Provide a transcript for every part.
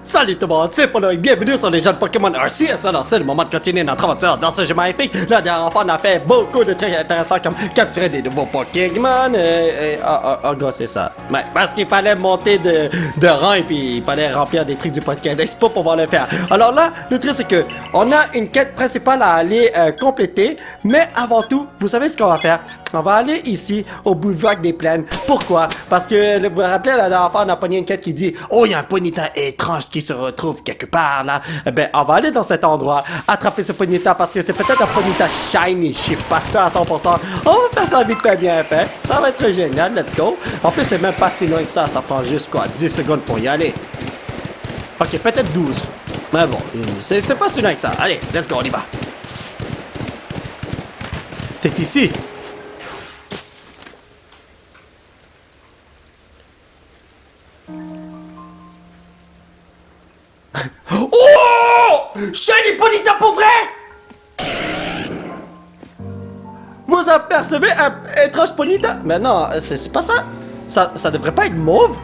Salut tout le monde, c'est Polo et bienvenue sur les jeunes Pokémon RCS. Alors c'est le moment de continuer notre aventure dans ce jeu magnifique. La dernière fois on a fait beaucoup de trucs intéressants comme capturer des nouveaux Pokémon en gros c'est ça. Ouais, parce qu'il fallait monter de rang et puis il fallait remplir des trucs du Pokédex pour pouvoir le faire. Alors là, le truc c'est que on a une quête principale à aller compléter. Mais avant tout, vous savez ce qu'on va faire? On va aller ici au bivouac des plaines. Pourquoi? Parce que vous vous rappelez la dernière fois on a pogné une quête qui dit oh il y a un Ponyta étrange qui se retrouve quelque part là. Eh ben, on va aller dans cet endroit, attraper ce Ponyta parce que c'est peut-être un Ponyta shiny. Je suis pas ça à 100%. On va faire ça vite fait, bien fait. Ça va être génial, let's go. En plus, c'est même pas si loin que ça. Ça prend juste quoi, 10 secondes pour y aller. Ok, peut-être 12. Mais bon, c'est pas si loin que ça. Allez, let's go, on y va. C'est ici. Oh! Shiny Ponyta pour vrai? Vous apercevez un étrange Ponyta? Mais non, c'est pas ça. Ça devrait pas être mauve?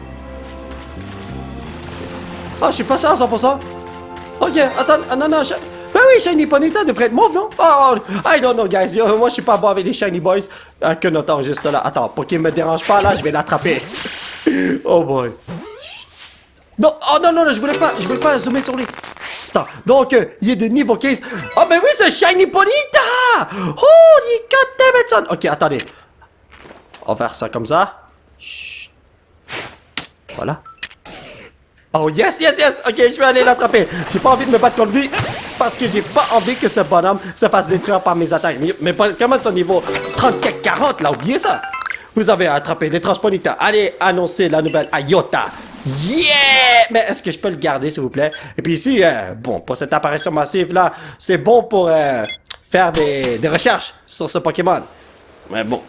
Oh, je suis pas sûr à 100%. Ok, attends, non, ben oui, Shiny Ponyta devrait être mauve, non? Oh, I don't know, guys. Moi, je suis pas bon avec les Shiny Boys. Un Kenotor juste là. Attends, pour qu'il me dérange pas, là, je vais l'attraper. Oh boy. Non, oh non, je voulais pas zoomer sur lui. Attends, donc, il est de niveau 15. Oh, mais oui, c'est Shiny Ponyta! Holy goddammit! Ok, attendez. On va faire ça comme ça. Chut. Voilà. Oh, yes! Ok, je vais aller l'attraper. J'ai pas envie de me battre contre lui parce que j'ai pas envie que ce bonhomme se fasse détruire par mes attaques. Mais comment son niveau 34-40, là, oubliez ça. Vous avez attrapé l'étrange Ponyta. Allez annoncer la nouvelle à Yota. Yeah! Mais est-ce que je peux le garder, s'il vous plaît? Et puis ici, bon, pour cette apparition massive-là, c'est bon pour faire des recherches sur ce Pokémon. Mais bon,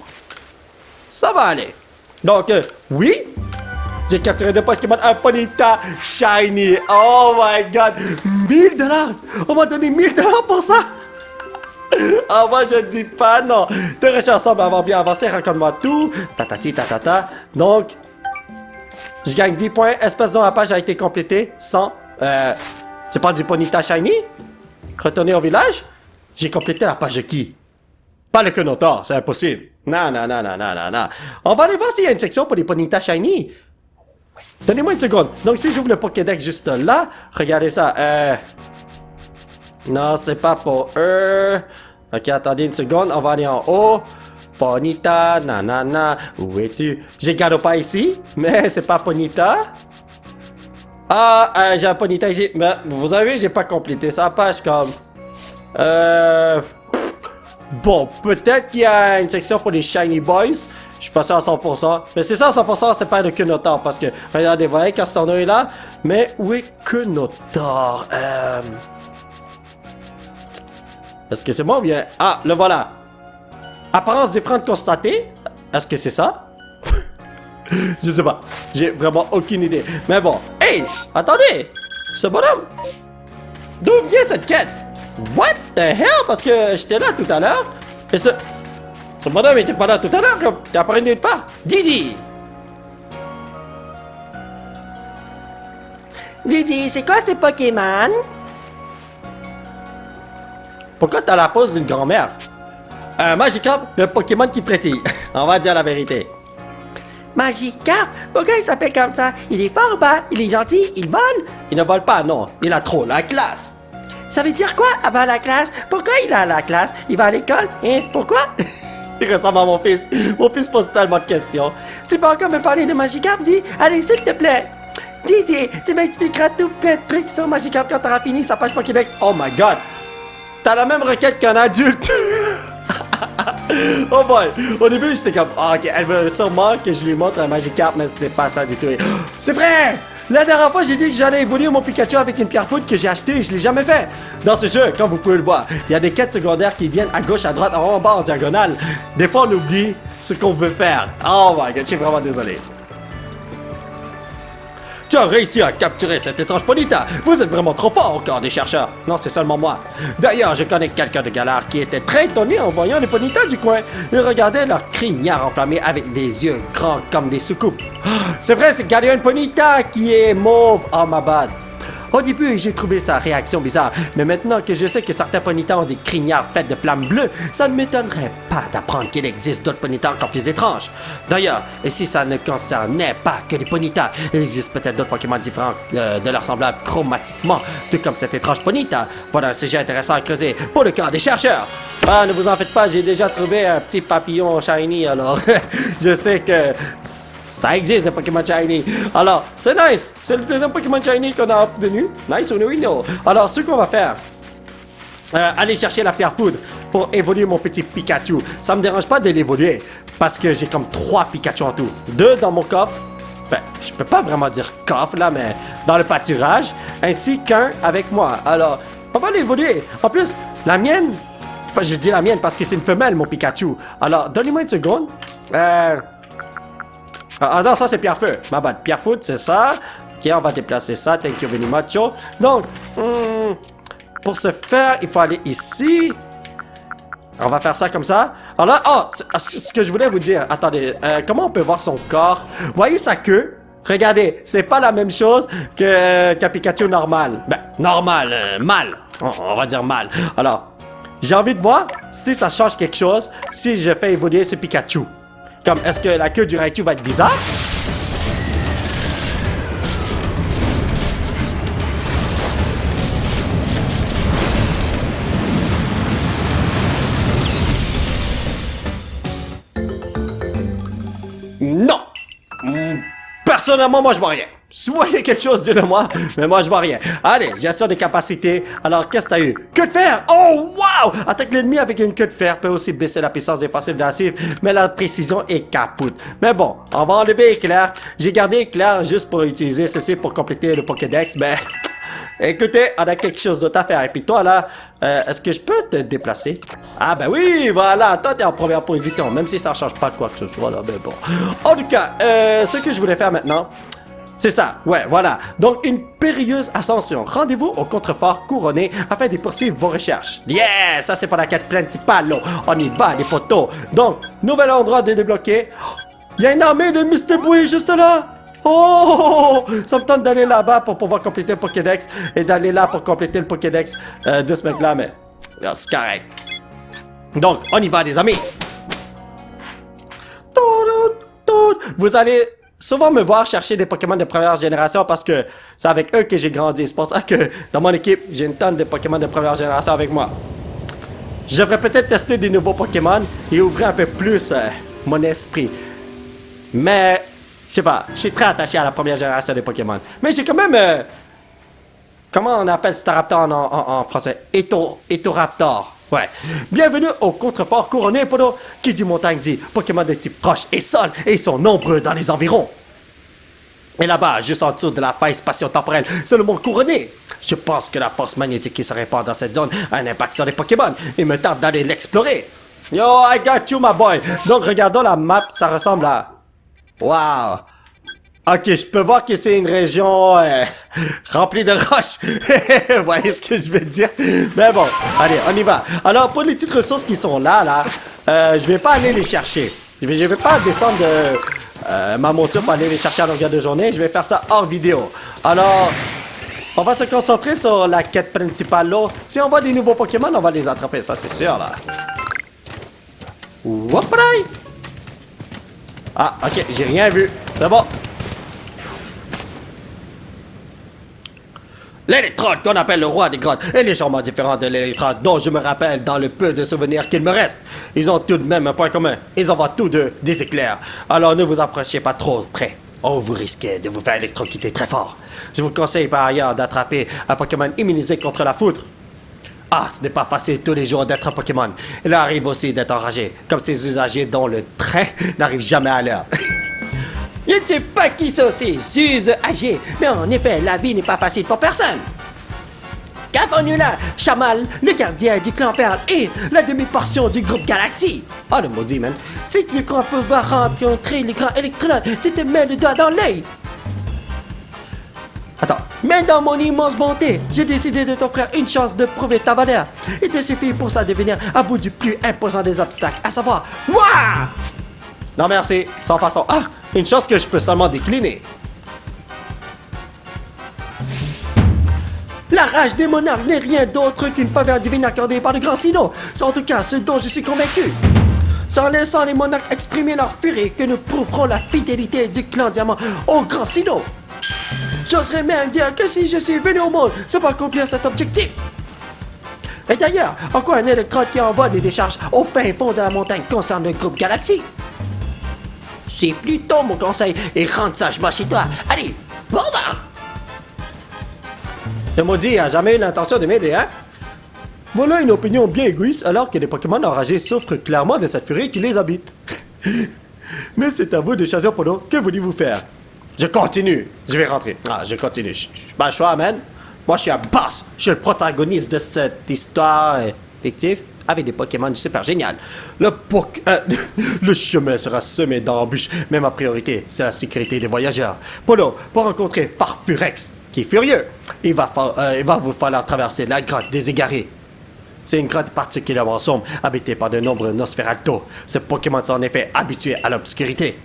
ça va aller. Donc, oui, j'ai capturé deux Pokémon, un Ponyta Shiny. Oh my god! 1000 $! On m'a donné 1000 $ pour ça! Ah, moi, je dis pas non. Tes recherches semblent avoir bien avancé. Raconte-moi tout. Tatati, tatata. Donc, je gagne 10 points. Espèce dont la page a été complétée. 100. Tu parles du Ponyta Shiny? Retourner au village? J'ai complété la page de qui? Pas le Kenotor, c'est impossible. Non. On va aller voir s'il y a une section pour les Ponyta Shiny. Donnez-moi une seconde. Donc, si j'ouvre le Pokédex juste là, regardez ça. Non, c'est pas pour eux. Ok, attendez une seconde. On va aller en haut. Ponyta, nanana. Où es-tu? J'ai Garopa ici, mais c'est pas Ponyta. Ah, j'ai un Ponyta ici. Mais vous avez, j'ai pas complété sa page comme. Bon, peut-être qu'il y a une section pour les Shiny Boys. Je suis pas sûr à 100%. Mais c'est ça à 100%, c'est pas le Kenotor. Parce que, regardez, vous voyez, Castorno est là. Mais où est Kenotor? Est-ce que c'est moi ou bien... Ah, le voilà. Apparence différente constatée. Est-ce que c'est ça? Je sais pas. J'ai vraiment aucune idée. Mais bon. Hey! Attendez! Ce bonhomme! D'où vient cette quête? What the hell? Parce que j'étais là tout à l'heure. Et ce bonhomme était pas là tout à l'heure. T'es apparu nulle part. Didi! Didi, c'est quoi ce Pokémon? Pourquoi t'as la pose d'une grand-mère? Magikarp, le Pokémon qui frétille. On va dire la vérité. Magikarp? Pourquoi il s'appelle comme ça? Il est fort ou pas? Il est gentil? Il vole? Il ne vole pas, non. Il a trop la classe. Ça veut dire quoi, avoir la classe? Pourquoi il a la classe? Il va à l'école? Hein? Pourquoi? Il ressemble à mon fils. Mon fils pose tellement de questions. Tu peux encore me parler de Magikarp, dis? Allez, s'il te plaît. Didi, tu m'expliqueras tout plein de trucs sur Magikarp quand t'auras fini sa page Pokédex. Oh my god. T'as la même requête qu'un adulte. Oh boy. Au début, j'étais comme, ok, elle veut sûrement que je lui montre un Magikarp, mais c'était pas ça du tout. C'est vrai! La dernière fois, j'ai dit que j'allais évoluer mon Pikachu avec une pierre foudre que j'ai acheté et je l'ai jamais fait. Dans ce jeu, comme vous pouvez le voir, il y a des quêtes secondaires qui viennent à gauche, à droite, en haut, en bas, en diagonale. Des fois, on oublie ce qu'on veut faire. Oh my god, je suis vraiment désolé. Tu as réussi à capturer cet étrange Ponyta. Vous êtes vraiment trop fort encore des chercheurs. Non, c'est seulement moi. D'ailleurs, je connais quelqu'un de Galar qui était très étonné en voyant les Ponytas du coin. Ils regardaient leur crinière enflammée avec des yeux grands comme des soucoupes. C'est vrai, c'est Galarian Ponyta qui est mauve. Oh, my bad. Au début, j'ai trouvé sa réaction bizarre, mais maintenant que je sais que certains ponytas ont des crinières faites de flammes bleues, ça ne m'étonnerait pas d'apprendre qu'il existe d'autres ponytas encore plus étranges. D'ailleurs, et si ça ne concernait pas que les ponytas, il existe peut-être d'autres Pokémon différents de leurs semblables chromatiquement, tout comme cet étrange ponyta. Voilà un sujet intéressant à creuser pour le cas des chercheurs. Ah, ne vous en faites pas, j'ai déjà trouvé un petit papillon shiny, alors je sais que ça existe, un Pokémon shiny. Alors, c'est nice, c'est le deuxième Pokémon shiny qu'on a obtenu. Nice, we know. Alors, ce qu'on va faire, aller chercher la pierre foudre pour évoluer mon petit Pikachu. Ça me dérange pas de l'évoluer, parce que j'ai comme 3 Pikachu en tout. 2 dans mon coffre, ben, je peux pas vraiment dire coffre là, mais dans le pâturage, ainsi qu'un avec moi. Alors, on va l'évoluer. En plus, la mienne, je dis la mienne parce que c'est une femelle, mon Pikachu. Alors, donnez-moi une seconde. Ah non, ça c'est Pierre-Feu. Ma bad. Pierre-Foot, c'est ça. Ok, on va déplacer ça. Thank you very much. Donc, pour ce faire, il faut aller ici. On va faire ça comme ça. Alors là, ce que je voulais vous dire. Attendez, comment on peut voir son corps? Voyez sa queue? Regardez, c'est pas la même chose qu'un Pikachu normal. Ben, normal, mal. On va dire mal. Alors, j'ai envie de voir si ça change quelque chose si je fais évoluer ce Pikachu. Comme, est-ce que la queue du Raichu va être bizarre? Non! Personnellement, moi, je vois rien. Si vous voyez quelque chose, dites-le-moi, mais moi, je vois rien. Allez, gestion des capacités. Alors, qu'est-ce que t'as eu? Queue de fer! Oh, wow! Attaque l'ennemi avec une queue de fer peut aussi baisser la puissance des fossiles d'actifs, mais la précision est capoute. Mais bon, on va enlever éclair. J'ai gardé éclair juste pour utiliser ceci pour compléter le Pokédex, mais... Écoutez, on a quelque chose d'autre à faire. Et puis toi, là, est-ce que je peux te déplacer? Ah ben oui, voilà, toi, t'es en première position, même si ça change pas de quoi que ce soit, là, mais bon. En tout cas, ce que je voulais faire maintenant, c'est ça, ouais, voilà. Donc, une périlleuse ascension. Rendez-vous au contrefort couronné afin de poursuivre vos recherches. Yeah, ça c'est pour la quête principale, là. On y va, les potos. Donc, nouvel endroit de débloquer. Il y a une armée de Mr. Bouy juste là. Oh, ça me tente d'aller là-bas pour pouvoir compléter le Pokédex et d'aller là pour compléter le Pokédex de ce mec-là, mais c'est correct. Donc, on y va, les amis. Vous allez souvent me voir chercher des Pokémon de première génération parce que c'est avec eux que j'ai grandi. C'est pour ça que dans mon équipe, j'ai une tonne de Pokémon de première génération avec moi. Je devrais peut-être tester des nouveaux Pokémon et ouvrir un peu plus mon esprit. Mais... je sais pas, je suis très attaché à la première génération des Pokémon. Mais j'ai quand même... comment on appelle Staraptor en français? Etoraptor. Ouais. Bienvenue au contrefort couronné, Podo. Qui dit montagne dit Pokémon de type roche et sol, et ils sont nombreux dans les environs. Et là-bas, juste en dessous de la faille spatio-temporelle, c'est le monde couronné. Je pense que la force magnétique qui se répand dans cette zone a un impact sur les Pokémon. Il me tente d'aller l'explorer. Yo, I got you, my boy. Donc, regardons la map, ça ressemble à... wow! Ok, je peux voir que c'est une région remplie de roches. Vous voyez ce que je veux dire? Mais bon, allez, on y va. Alors, pour les petites ressources qui sont là, je vais pas aller les chercher. Je vais pas descendre de ma monture pour aller les chercher à longueur de journée. Je vais faire ça hors vidéo. Alors, on va se concentrer sur la quête principale là. Si on voit des nouveaux Pokémon, on va les attraper, ça c'est sûr là. Whoopray! Ah, ok, j'ai rien vu. C'est bon. L'électrode qu'on appelle le roi des grottes est légèrement différent de l'électrode dont je me rappelle dans le peu de souvenirs qu'il me reste. Ils ont tout de même un point commun. Ils envoient tous deux des éclairs. Alors ne vous approchez pas trop près. Oh, vous risquez de vous faire électrocuter très fort. Je vous conseille par ailleurs d'attraper un Pokémon immunisé contre la foudre. Ah, ce n'est pas facile tous les jours d'être un Pokémon. Il arrive aussi d'être enragé, comme ces usagers dont le train n'arrive jamais à l'heure. Je ne sais pas qui sont ces usagers, mais en effet, la vie n'est pas facile pour personne. Qu'avons-nous là? Chamal, le gardien du clan Perle et la demi-portion du groupe Galaxy. Oh, le maudit, man. Si tu crois pouvoir rencontrer les grands électronautes, tu te mets le doigt dans l'œil. Attends. Mais dans mon immense bonté, j'ai décidé de t'offrir une chance de prouver ta valeur. Il te suffit pour ça de venir à bout du plus imposant des obstacles, à savoir moi! Non merci, sans façon. Ah, une chose que je peux seulement décliner. La rage des monarques n'est rien d'autre qu'une faveur divine accordée par le grand Sino. C'est en tout cas ce dont je suis convaincu. C'est en laissant les monarques exprimer leur furie que nous prouverons la fidélité du clan Diamant au grand Sino. J'oserais même dire que si je suis venu au monde, c'est pour accomplir cet objectif. Et d'ailleurs, en quoi un électrode qui envoie des décharges au fin fond de la montagne concerne le groupe Galaxy? C'est plutôt mon conseil et rentre sagement chez toi. Allez, bon vent! Le maudit a jamais eu l'intention de m'aider, hein? Voilà une opinion bien égoïste, alors que les Pokémon enragés souffrent clairement de cette furie qui les habite. Mais c'est à vous de choisir pour nous. Que voulez-vous faire? Je continue. Je vais rentrer. Ah, je continue. Je pas le choix, man. Moi, je suis un boss. Je suis le protagoniste de cette histoire fictive avec des Pokémon super génial. Le chemin sera semé d'embûches, mais ma priorité, c'est la sécurité des voyageurs. Polo, pour rencontrer Farfurex, qui est furieux, il va vous falloir traverser la grotte des Égarés. C'est une grotte particulièrement sombre, habitée par de nombreux Nosferatu. Ces Pokémon sont en effet habitués à l'obscurité.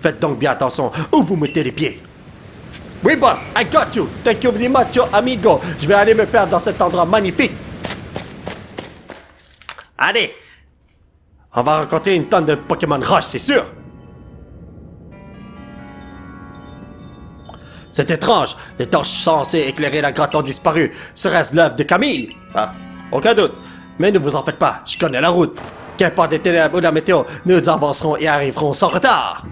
Faites donc bien attention où vous mettez les pieds. Oui, boss, I got you. Thank you very much, amigo. Je vais aller me perdre dans cet endroit magnifique. Allez, on va rencontrer une tonne de Pokémon Rush, c'est sûr. C'est étrange, les torches censées éclairer la grotte ont disparu. Serait-ce l'œuvre de Camille? Ah, aucun doute. Mais ne vous en faites pas, je connais la route. Qu'importe des ténèbres ou la météo, nous avancerons et arriverons sans retard.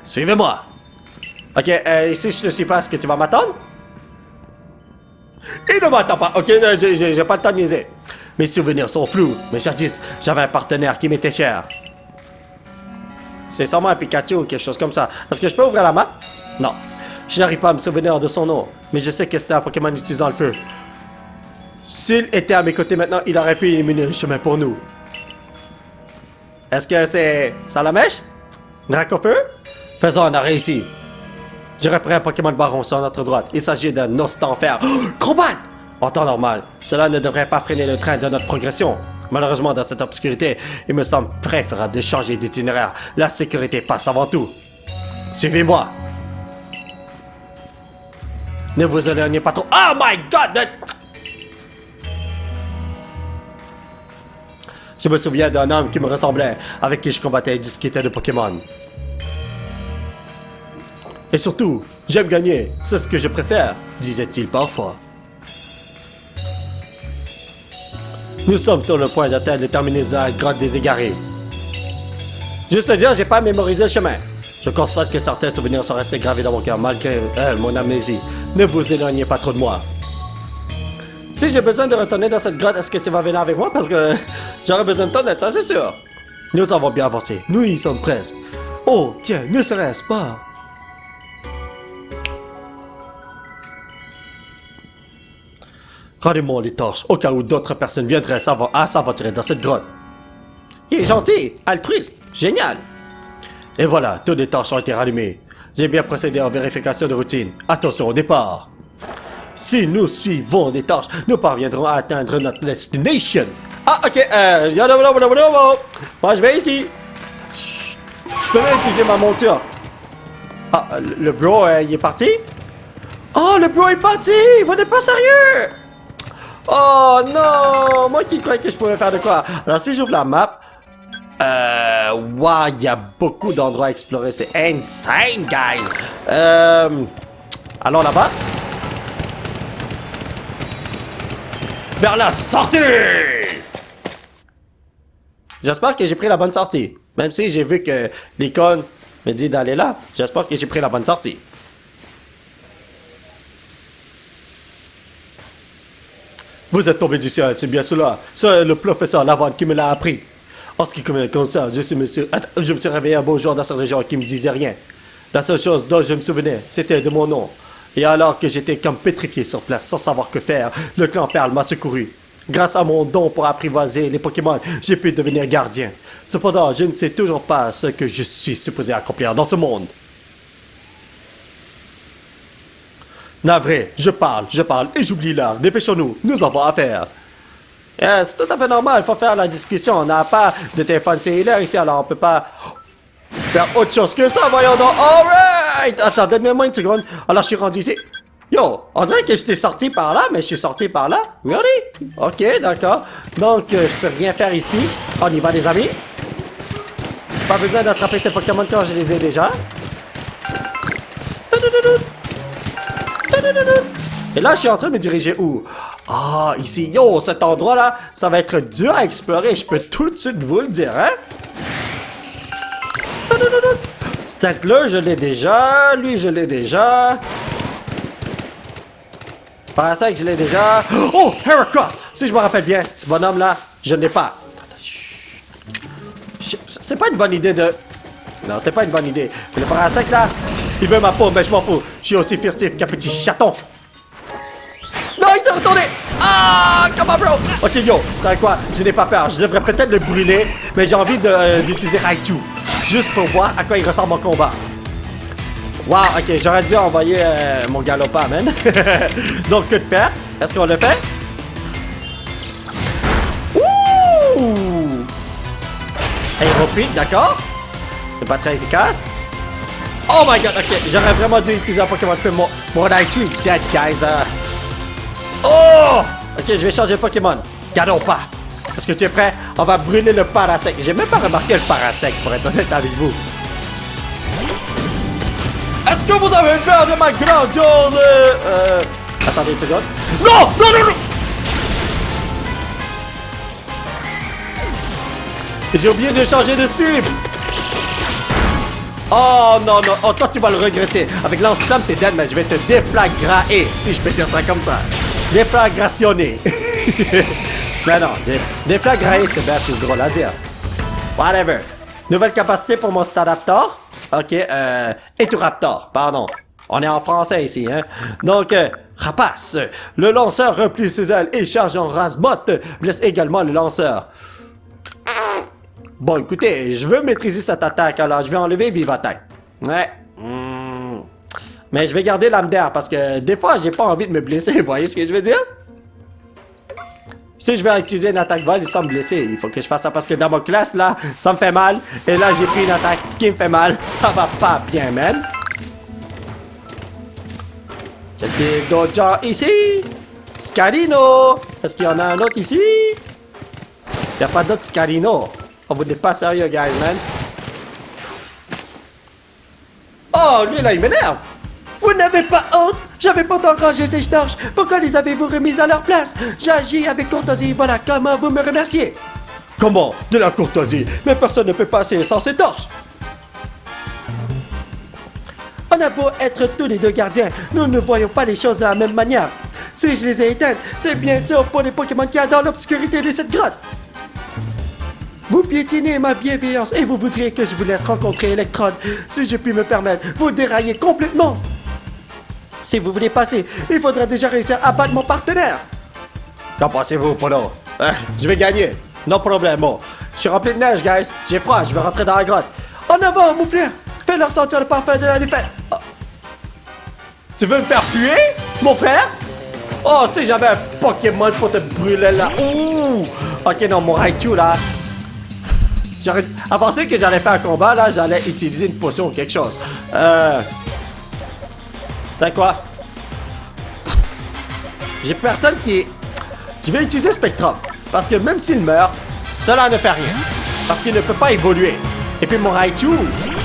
Suivez-moi. Ok, si je ne suis pas, est-ce que tu vas m'attendre? Il ne m'attend pas, ok, j'ai pas le temps de niaiser. Mes souvenirs sont flous, mais jadis, j'avais un partenaire qui m'était cher. C'est sûrement un Pikachu ou quelque chose comme ça. Est-ce que je peux ouvrir la map? Non. Je n'arrive pas à me souvenir de son nom, mais je sais que c'était un Pokémon utilisant le feu. S'il était à mes côtés maintenant, il aurait pu éliminer le chemin pour nous. Est-ce que c'est Salamèche? Dracofeu? Faisons un arrêt ici. Je repère un Pokémon Baron sur notre droite. Il s'agit d'un Ostanfer. Oh, Crobat! En temps normal, cela ne devrait pas freiner le train de notre progression. Malheureusement, dans cette obscurité, il me semble préférable de changer d'itinéraire. La sécurité passe avant tout. Suivez-moi. Ne vous éloignez pas trop. Oh my god! Je me souviens d'un homme qui me ressemblait, avec qui je combattais et discutais de Pokémon. Et surtout, j'aime gagner, c'est ce que je préfère, disait-il parfois. Nous sommes sur le point d'atteindre le terminus de la grotte des Égarés. Juste à dire, j'ai pas mémorisé le chemin. Je constate que certains souvenirs sont restés gravés dans mon cœur malgré mon amnésie. Ne vous éloignez pas trop de moi. Si j'ai besoin de retourner dans cette grotte, est-ce que tu vas venir avec moi? Parce que j'aurais besoin de toi, ça c'est sûr. Nous avons bien avancé. Nous y sommes presque. Oh, tiens, ne serait-ce pas? Rendez-moi les torches, au cas où d'autres personnes viendraient à s'aventurer dans cette grotte. Il est gentil, altruiste, génial. Et voilà, toutes les torches ont été rallumées. J'ai bien procédé en vérification de routine. Attention au départ. Si nous suivons les torches, nous parviendrons à atteindre notre destination. Ah, ok, moi je vais ici. Chut. Je peux même utiliser ma monture. Ah, le bro, il est parti? Oh, le bro est parti! Vous n'êtes pas sérieux! Oh non! Moi qui croyais que je pouvais faire de quoi? Alors si j'ouvre la map... Wow, il y a beaucoup d'endroits à explorer. C'est insane, guys! Allons là-bas. Vers la sortie! J'espère que j'ai pris la bonne sortie. Même si j'ai vu que l'icône me dit d'aller là, j'espère que j'ai pris la bonne sortie. Vous êtes tombé du ciel, c'est bien cela. C'est le professeur Lavande qui me l'a appris. En ce qui me concerne, je me suis réveillé un beau jour dans cette région qui me disait rien. La seule chose dont je me souvenais, c'était de mon nom. Et alors que j'étais comme pétrifié sur place sans savoir que faire, le clan Perle m'a secouru. Grâce à mon don pour apprivoiser les Pokémon, j'ai pu devenir gardien. Cependant, je ne sais toujours pas ce que je suis supposé accomplir dans ce monde. Navré, je parle, et j'oublie l'heure. Dépêchons-nous, nous avons affaire. C'est tout à fait normal, il faut faire la discussion. On n'a pas de téléphone cellulaire ici, alors on peut pas faire autre chose que ça, voyons donc. Alright! Attends, donne-moi une seconde. Alors, je suis rendu ici. Yo, on dirait que j'étais sorti par là, mais je suis sorti par là. Really? Ok, d'accord. Donc, je peux rien faire ici. On y va, les amis. Pas besoin d'attraper ces Pokémon quand je les ai déjà. Et là, je suis en train de me diriger où? Ah, ici. Yo, cet endroit-là, ça va être dur à explorer. Je peux tout de suite vous le dire, hein? Stack-là, je l'ai déjà. Lui, je l'ai déjà. Parasect, je l'ai déjà. Oh, Heracross! Si je me rappelle bien, ce bonhomme-là, je ne l'ai pas. C'est pas une bonne idée de... Non, c'est pas une bonne idée. Le Parasect, là, il veut ma peau, mais je m'en fous. Je suis aussi furtif qu'un petit chaton. Non, il s'est retourné! Ah, come on, bro! Ok, yo, vous savez quoi? Je n'ai pas peur. Je devrais peut-être le brûler, mais j'ai envie d'utiliser Raichu. Juste pour voir à quoi il ressemble en combat. Wow, ok, j'aurais dû envoyer mon Galopin, man. Donc, que de faire? Est-ce qu'on le fait? Ouh! Aéropique, d'accord. C'est pas très efficace. Oh my god, ok, j'aurais vraiment dû utiliser un Pokémon de mon Raichu est dead, guys. Oh! Ok, je vais changer de Pokémon. Galopin. Est-ce que tu es prêt? On va brûler le Parasect. J'ai même pas remarqué le Parasect, pour être honnête avec vous. Est-ce que vous avez peur de ma grandiose... Attendez une seconde. Non! Non, non, non! J'ai oublié de changer de cible! Oh non, non. Oh, toi, tu vas le regretter. Avec lance-flamme, t'es dead, mais je vais te déflagrer, si je peux dire ça comme ça. Déflagrationner. Mais non, déflagrer, c'est bien plus drôle à dire. Whatever. Nouvelle capacité pour mon Staraptor. Ok, Eturaptor, pardon. On est en français ici, hein. Donc, Rapace. Le lanceur replie ses ailes et charge en Razbot. Blesse également le lanceur. Bon, écoutez, je veux maîtriser cette attaque, alors je vais enlever Vive Attaque. Ouais. Mais je vais garder l'âme d'air parce que des fois, j'ai pas envie de me blesser, vous voyez ce que je veux dire? Si je vais utiliser une attaque vol sans me blesser, il faut que je fasse ça parce que dans ma classe, là, ça me fait mal. Et là, j'ai pris une attaque qui me fait mal. Ça va pas bien, man. Y a-t-il d'autres gens ici? Scarino! Est-ce qu'il y en a un autre ici? Y a pas d'autre Scarino. Oh, vous n'êtes pas sérieux, guys, man. Oh, lui, là, il m'énerve. Vous n'avez pas honte? J'avais pourtant rangé ces torches. Pourquoi les avez-vous remises à leur place? J'agis avec courtoisie. Voilà comment vous me remerciez. Comment? De la courtoisie? Mais personne ne peut passer sans ces torches. On a beau être tous les deux gardiens, nous ne voyons pas les choses de la même manière. Si je les ai éteintes, c'est bien sûr pour les Pokémon qui adorent l'obscurité de cette grotte. Vous piétinez ma bienveillance et vous voudriez que je vous laisse rencontrer Electrode. Si je puis me permettre, vous déraillez complètement. Si vous voulez passer, il faudra déjà réussir à battre mon partenaire. Qu'en pensez-vous, Polo? Je vais gagner. No problème. Je suis rempli de neige, guys. J'ai froid, je vais rentrer dans la grotte. En avant, mon frère. Fais-leur sentir le parfum de la défaite. Oh. Tu veux me faire tuer, mon frère? Oh, si j'avais un Pokémon pour te brûler là. Ouh! Ok, non, mon Raichu, là. À penser que j'allais faire un combat, là, j'allais utiliser une potion ou quelque chose. Tu sais quoi? J'ai personne qui... Je vais utiliser Spectrum. Parce que même s'il meurt, cela ne fait rien. Parce qu'il ne peut pas évoluer. Et puis mon Raichu,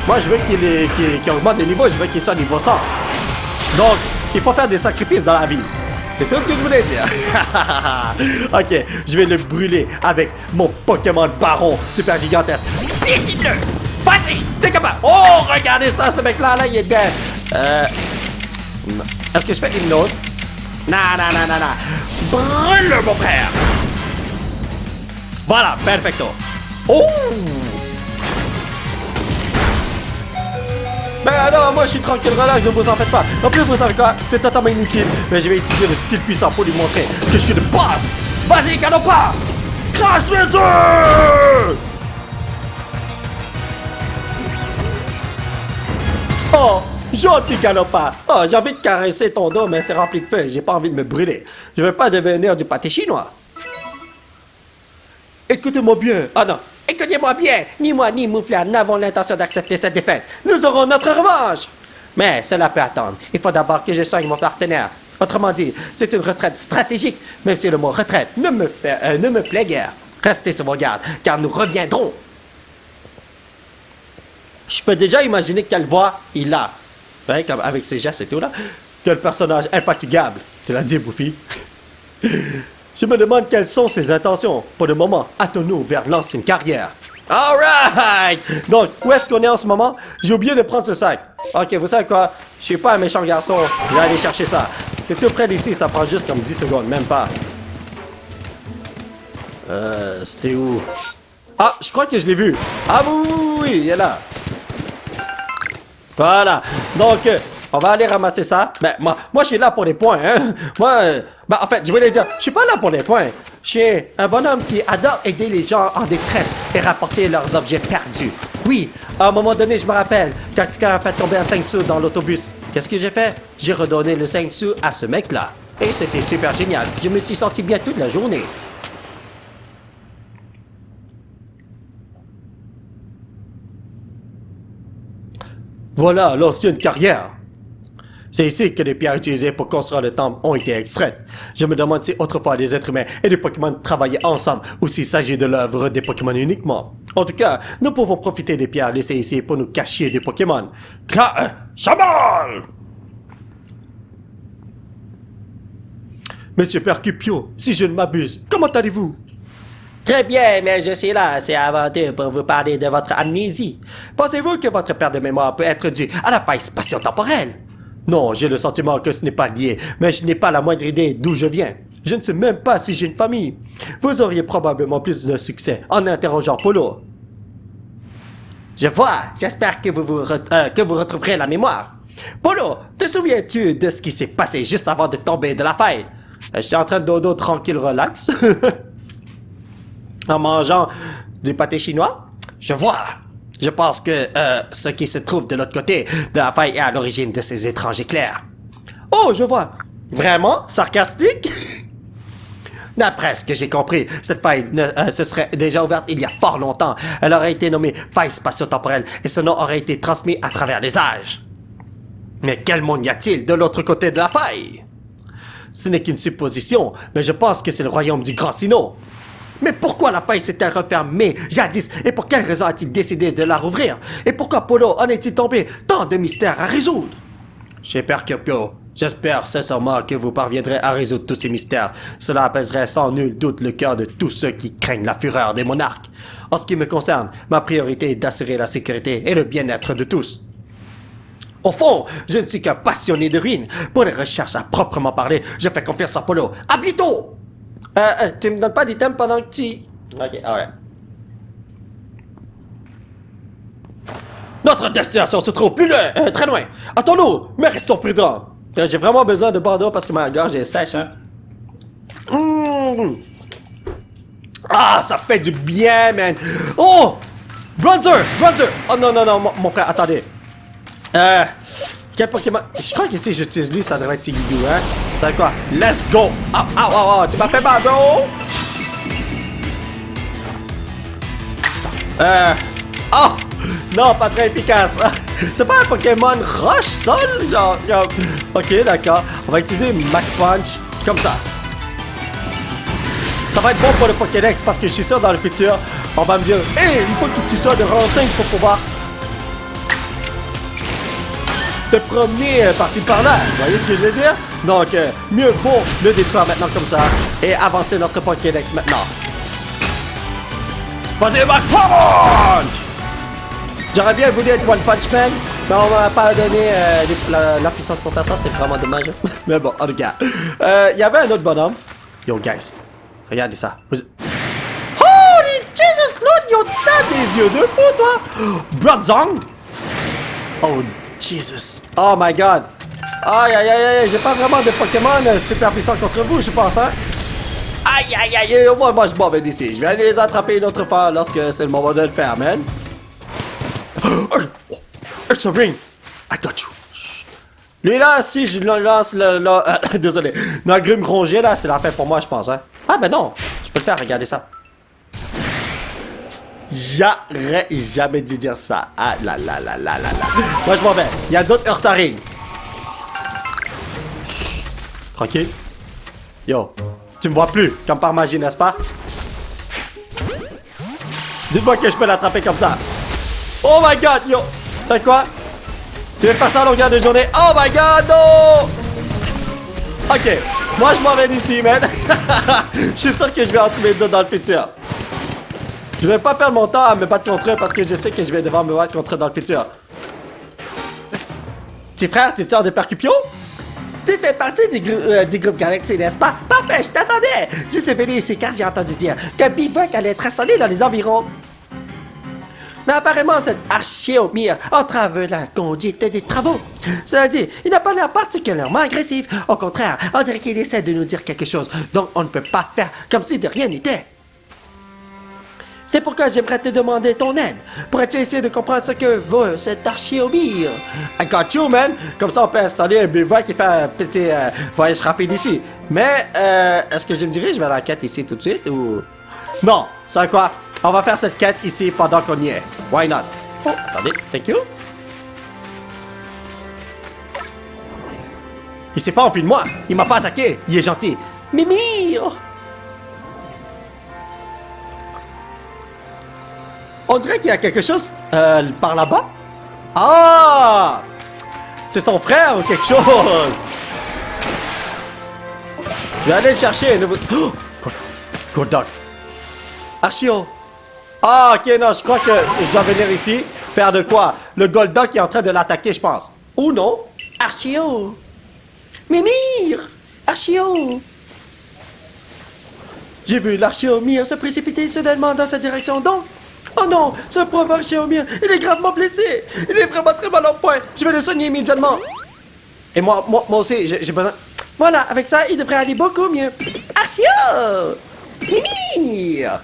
moi je veux qu'il augmente de niveau, je veux qu'il soit niveau 100. Donc, il faut faire des sacrifices dans la vie. C'est tout ce que je voulais dire. Ok, je vais le brûler avec mon Pokémon Baron super gigantesque. Piétine-le! Vas-y! T'es capable! Oh, regardez ça, ce mec-là, là, il est dead. Est-ce que je fais hypnose? Non, non, non, non, non. Brûle-le, mon frère! Voilà, perfecto. Oh! Ben alors, moi je suis tranquille, relax, ne vous en faites pas. En plus, vous savez quoi? C'est totalement inutile. Mais je vais utiliser le style puissant pour lui montrer que je suis le boss. Vas-y, Galopin! Crash Ranger! Oh, gentil Galopin. Oh, j'ai envie de caresser ton dos, mais c'est rempli de feu. J'ai pas envie de me brûler. Je veux pas devenir du pâté chinois. Écoutez-moi bien. Ah non. Écoutez-moi bien, ni moi ni Mouflard n'avons l'intention d'accepter cette défaite. Nous aurons notre revanche. Mais cela peut attendre. Il faut d'abord que je soigne mon partenaire. Autrement dit, c'est une retraite stratégique, même si le mot retraite ne me plaît guère. Restez sur vos gardes, car nous reviendrons. Je peux déjà imaginer quelle voix il a. Ouais, comme avec ses gestes et tout là. Quel personnage infatigable. Tu l'as dit, Bouffi. Je me demande quelles sont ses intentions. Pour le moment, attons-nous vers l'ancienne carrière. Alright! Donc, où est-ce qu'on est en ce moment? J'ai oublié de prendre ce sac. Ok, vous savez quoi? Je suis pas un méchant garçon. Je vais aller chercher ça. C'est tout près d'ici, ça prend juste comme 10 secondes, même pas. C'était où? Ah, je crois que je l'ai vu. Ah oui, il est là. Voilà. Donc, on va aller ramasser ça. Ben, moi, je suis là pour les points, hein. En fait, je voulais dire, je suis pas là pour les points. Je suis un bonhomme qui adore aider les gens en détresse et rapporter leurs objets perdus. Oui, à un moment donné, je me rappelle, quand quelqu'un a fait tomber un 5 sous dans l'autobus. Qu'est-ce que j'ai fait? J'ai redonné le 5 sous à ce mec-là. Et c'était super génial. Je me suis senti bien toute la journée. Voilà l'ancienne carrière. C'est ici que les pierres utilisées pour construire le temple ont été extraites. Je me demande si autrefois des êtres humains et des Pokémon travaillaient ensemble ou s'il s'agit de l'œuvre des Pokémon uniquement. En tout cas, nous pouvons profiter des pierres laissées ici pour nous cacher des Pokémon. Chamal! Monsieur Percupio, si je ne m'abuse, comment allez-vous? Très bien, mais je suis là, c'est avant tout pour vous parler de votre amnésie. Pensez-vous que votre perte de mémoire peut être due à la faille spatio-temporelle? Non, j'ai le sentiment que ce n'est pas lié, mais je n'ai pas la moindre idée d'où je viens. Je ne sais même pas si j'ai une famille. Vous auriez probablement plus de succès en interrogeant Polo. Je vois, j'espère que vous retrouverez la mémoire. Polo, te souviens-tu de ce qui s'est passé juste avant de tomber de la faille? J'étais en train de dodo tranquille, relax. En mangeant du pâté chinois? Je vois. Je pense que ce qui se trouve de l'autre côté de la faille est à l'origine de ces étranges éclairs. Oh, je vois. Vraiment? Sarcastique? D'après ce que j'ai compris, cette faille se serait déjà ouverte il y a fort longtemps. Elle aurait été nommée faille spatio-temporelle et ce nom aurait été transmis à travers les âges. Mais quel monde y a-t-il de l'autre côté de la faille? Ce n'est qu'une supposition, mais je pense que c'est le royaume du Grand Sinnoh. Mais pourquoi la faille s'est-elle refermée jadis et pour quelle raison a-t-il décidé de la rouvrir? Et pourquoi Polo en est-il tombé tant de mystères à résoudre? Chez Percupio, j'espère sincèrement que vous parviendrez à résoudre tous ces mystères. Cela apaiserait sans nul doute le cœur de tous ceux qui craignent la fureur des monarques. En ce qui me concerne, ma priorité est d'assurer la sécurité et le bien-être de tous. Au fond, je ne suis qu'un passionné de ruines. Pour les recherches à proprement parler, je fais confiance à Polo. À bientôt! Tu me donnes pas d'items pendant que tu... Ok, alright. Notre destination se trouve plus loin, très loin. Attends-nous, mais restons prudents. J'ai vraiment besoin de Bordeaux parce que ma gorge est sèche, hein. Ah, ça fait du bien, man. Oh! Bronzer! Oh non, mon frère, attendez. Quel Pokémon? Je crois que si j'utilise lui, ça devrait être Tigidou, hein? C'est quoi? Let's go! Oh, tu m'as fait mal, bro! Oh! Non, pas très efficace! C'est pas un Pokémon roche, sol? Genre, ok, d'accord. On va utiliser Mach Punch, comme ça. Ça va être bon pour le Pokédex, parce que je suis sûr dans le futur, on va me dire, hey, il faut que tu sois de rang 5 pour pouvoir te promener par-ci par-là, vous voyez ce que je veux dire? Donc, mieux vaut le détruire maintenant comme ça et avancer notre Pokédex maintenant. Vas-y, Mach Punch! J'aurais bien voulu être One Punch Man, mais on m'a pas donné la puissance pour faire ça, c'est vraiment dommage. Mais bon, en tout cas, il y avait un autre bonhomme. Yo, guys, regardez ça. Holy Jesus Lord, yo, t'as des yeux de fou, toi! Bronzong! Oh, Jesus. Oh my god. Aïe, j'ai pas vraiment de Pokémon super puissants contre vous, je pense, hein. Aïe, moi je m'en vais d'ici. Je vais aller les attraper une autre fois lorsque c'est le moment de le faire, man. It's a ring. I got you. Lui là, si je le lance désolé. L'agrume rongé là, c'est la fin pour moi, je pense, hein. Ah ben non, je peux le faire, regardez ça. J'aurais jamais dû dire ça. Ah là là là là là là. Moi, je m'en vais. Il y a d'autres Ursaring. Tranquille. Yo, tu me vois plus, comme par magie, n'est-ce pas? Dites-moi que je peux l'attraper comme ça. Oh my god, yo. Tu sais quoi? Je vais faire ça à longueur de journée. Oh my god, non! Ok, moi je m'en vais d'ici, man. Je suis sûr que je vais en trouver d'autres dans le futur. Je vais pas perdre mon temps à me battre contre eux parce que je sais que je vais devoir me battre contre eux dans le futur. Petit frère, tu sors de Percupio? Tu fais partie du groupe Galaxy, n'est-ce pas? Parfait, je t'attendais! Je suis venu ici car j'ai entendu dire que Bivouac allait être assolé dans les environs. Mais apparemment, cet Archéomir entrave la conduite des travaux. Cela dit, il n'a pas l'air particulièrement agressif. Au contraire, on dirait qu'il essaie de nous dire quelque chose. Donc, on ne peut pas faire comme si de rien n'était. C'est pourquoi j'aimerais te demander ton aide. Pourrais-tu essayer de comprendre ce que vaut cet Archéomir? I got you, man. Comme ça, on peut installer un bivouac qui fait un petit voyage rapide ici. Mais, est-ce que je me dirige vers la quête ici tout de suite ou... Non, c'est quoi? On va faire cette quête ici pendant qu'on y est. Why not? Oh, attendez, thank you. Il s'est pas envie de moi. Il m'a pas attaqué. Il est gentil. Mimir! On dirait qu'il y a quelque chose par là-bas. Ah! C'est son frère ou quelque chose. Je vais aller le chercher. Oh! Good dog. Archio. Ah, ok, non, je crois que je dois venir ici. Faire de quoi? Le Goldock qui est en train de l'attaquer, je pense. Ou non? Archio! Mimir! Archio! J'ai vu l'Archéomir se précipiter soudainement dans cette direction, donc... Oh non! Ce pauvre Archéomir, il est gravement blessé! Il est vraiment très mal en point! Je vais le soigner immédiatement! Et moi aussi, j'ai besoin... Voilà, avec ça, il devrait aller beaucoup mieux. Archio! Mimir!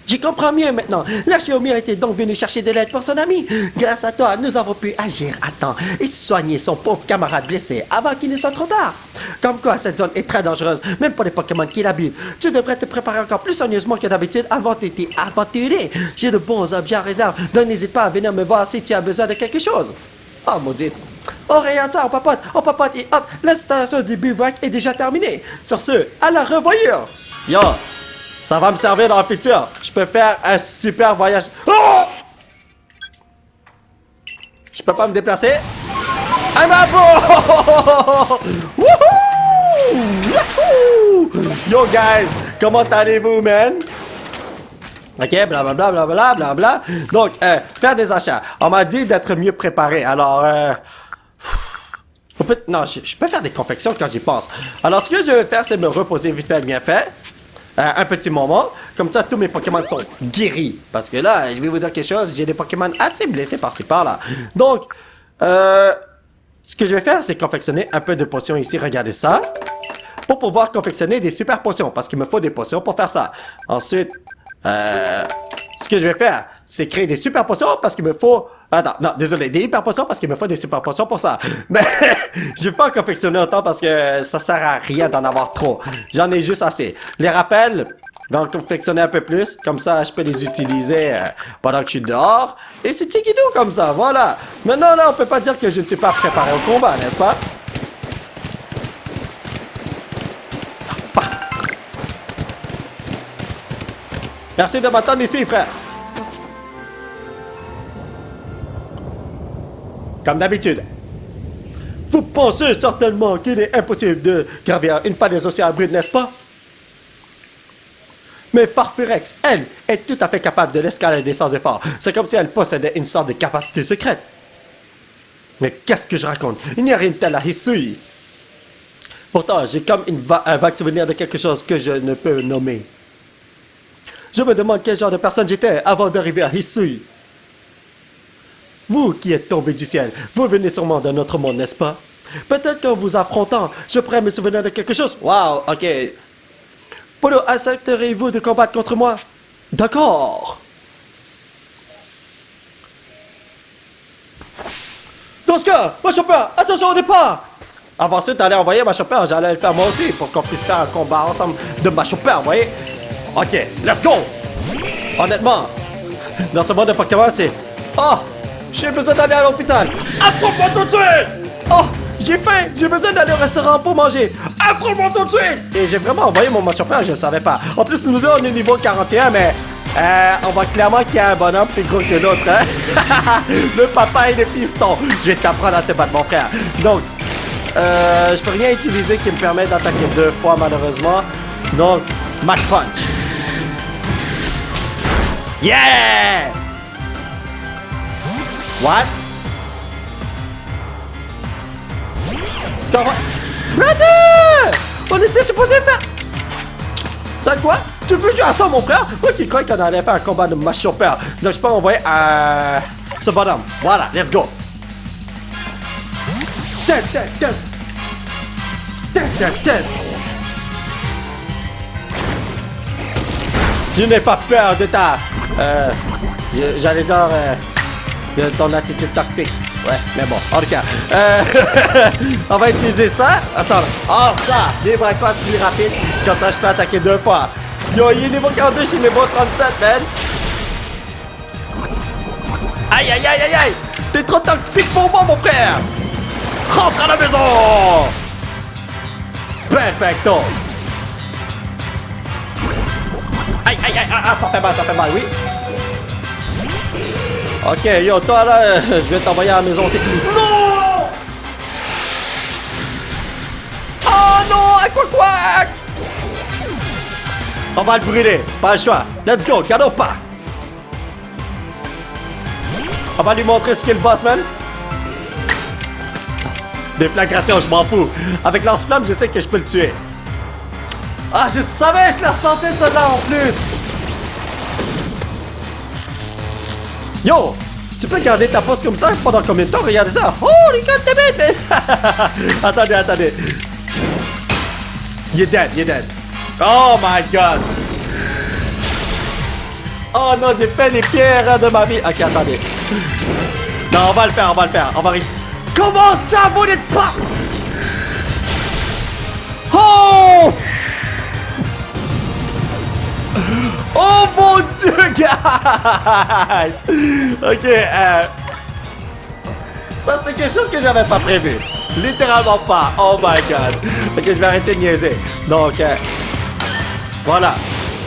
Je comprends mieux maintenant. L'Archéomir était donc venu chercher de l'aide pour son ami. Grâce à toi, nous avons pu agir à temps et soigner son pauvre camarade blessé avant qu'il ne soit trop tard. Comme quoi, cette zone est très dangereuse, même pour les Pokémon qui l'habitent. Tu devrais te préparer encore plus soigneusement que d'habitude avant de t'y aventurer. J'ai de bons objets en réserve, donc n'hésite pas à venir me voir si tu as besoin de quelque chose. Oh, maudit. Oh, regarde ça, on papote et hop, l'installation du bivouac est déjà terminée. Sur ce, à la revoyure. Yo! Ça va me servir dans le futur. Je peux faire un super voyage. Oh! Je peux pas me déplacer. I'm a bro! Wouhou! Wouhou! Yo guys, comment allez-vous, man? Ok, blablabla, blablabla, blablabla. Donc, faire des achats. On m'a dit d'être mieux préparé. Alors, non, je peux faire des confections quand j'y pense. Alors, ce que je vais faire, c'est me reposer vite fait, bien fait. Un petit moment. Comme ça, tous mes Pokémon sont guéris. Parce que là, je vais vous dire quelque chose. J'ai des Pokémon assez blessés par-ci, par-là. Donc, ce que je vais faire, c'est confectionner un peu de potions ici. Regardez ça. Pour pouvoir confectionner des super potions. Parce qu'il me faut des potions pour faire ça. Ensuite, ce que je vais faire, c'est créer des super potions parce qu'il me faut... Attends, non, désolé, des hyper potions parce qu'il me faut des super potions pour ça. Mais je vais pas en confectionner autant parce que ça sert à rien d'en avoir trop. J'en ai juste assez. Les rappels, je vais en confectionner un peu plus. Comme ça, je peux les utiliser pendant que je suis dehors. Et c'est tigidou comme ça, voilà. Maintenant, là, on peut pas dire que je ne suis pas préparé au combat, n'est-ce pas? Merci de m'attendre ici, frère. Comme d'habitude. Vous pensez certainement qu'il est impossible de gravir une falaise aussi abrupte, n'est-ce pas? Mais Farfurex, elle, est tout à fait capable de l'escalader sans effort. C'est comme si elle possédait une sorte de capacité secrète. Mais qu'est-ce que je raconte? Il n'y a rien de tel à Hisui. Pourtant, j'ai comme un vague souvenir de quelque chose que je ne peux nommer. Je me demande quel genre de personne j'étais avant d'arriver à Hisui. Vous qui êtes tombé du ciel, vous venez sûrement d'un autre monde, n'est-ce pas? Peut-être qu'en vous affrontant, je pourrais me souvenir de quelque chose. Wow, ok. Polo, accepterez-vous de combattre contre moi? D'accord. Dans ce cas, ma chopper, attention au départ! Avant ça, t'allais envoyer ma chopper, j'allais le faire moi aussi pour qu'on puisse faire un combat ensemble de ma chopper, vous voyez? Ok, let's go! Honnêtement, dans ce monde de Pokémon, c'est... Oh, j'ai besoin d'aller à l'hôpital. Affronte-moi tout de suite! Oh, j'ai faim, j'ai besoin d'aller au restaurant pour manger. Affronte-moi tout de suite! Et j'ai vraiment envoyé mon Machopper, je ne savais pas. En plus, nous deux, on est niveau 41, mais... on voit clairement qu'il y a un bonhomme plus gros que l'autre, hein? Le papa et le piston. Je vais t'apprendre à te battre, mon frère. Donc, je peux rien utiliser qui me permet d'attaquer 2 fois, malheureusement. Donc, Mach Punch. Yeah! What? Score. Brother! On était supposé faire... Ça quoi? Tu veux jouer à ça, mon frère? Moi qui croyais qu'on allait faire un combat de Machopper. Donc je peux envoyer ce bonhomme. Voilà, let's go. Je n'ai pas peur de ta... j'allais dire... de ton attitude toxique. Ouais, mais bon, en tout cas. On va utiliser ça. Attends. Oh, ça! Libre à quoi, c'est plus rapide. Comme ça, je peux attaquer 2 fois. Yo, il est niveau 42, je suis niveau 37, man. Aïe, aïe, aïe, aïe, aïe! T'es trop toxique pour moi, mon frère! Rentre à la maison! Perfecto! Aïe, aïe, aïe, ah, ça fait mal, oui. Ok, yo, toi là, je vais t'envoyer à la maison aussi. Non! Oh non, à quoi? On va le brûler, pas le choix. Let's go, cadeau pas. On va lui montrer ce qu'est le boss, man. Déflagration, je m'en fous. Avec lance-flamme, je sais que je peux le tuer. Ah, je savais, je la sentais celle-là en plus. Yo, tu peux garder ta pose comme ça pendant combien de temps? Regardez ça. Holy god damn it, man. Attendez. Il est dead. Oh my god. Oh non, j'ai fait les pierres de ma vie. Ok, attendez. Non, on va le faire. On va réussir. Comment ça, vous n'êtes pas... Oh! Oh mon dieu, guys! Ok, ça c'était quelque chose que j'avais pas prévu. Littéralement pas. Oh my god. Ok, je vais arrêter de niaiser. Donc, voilà.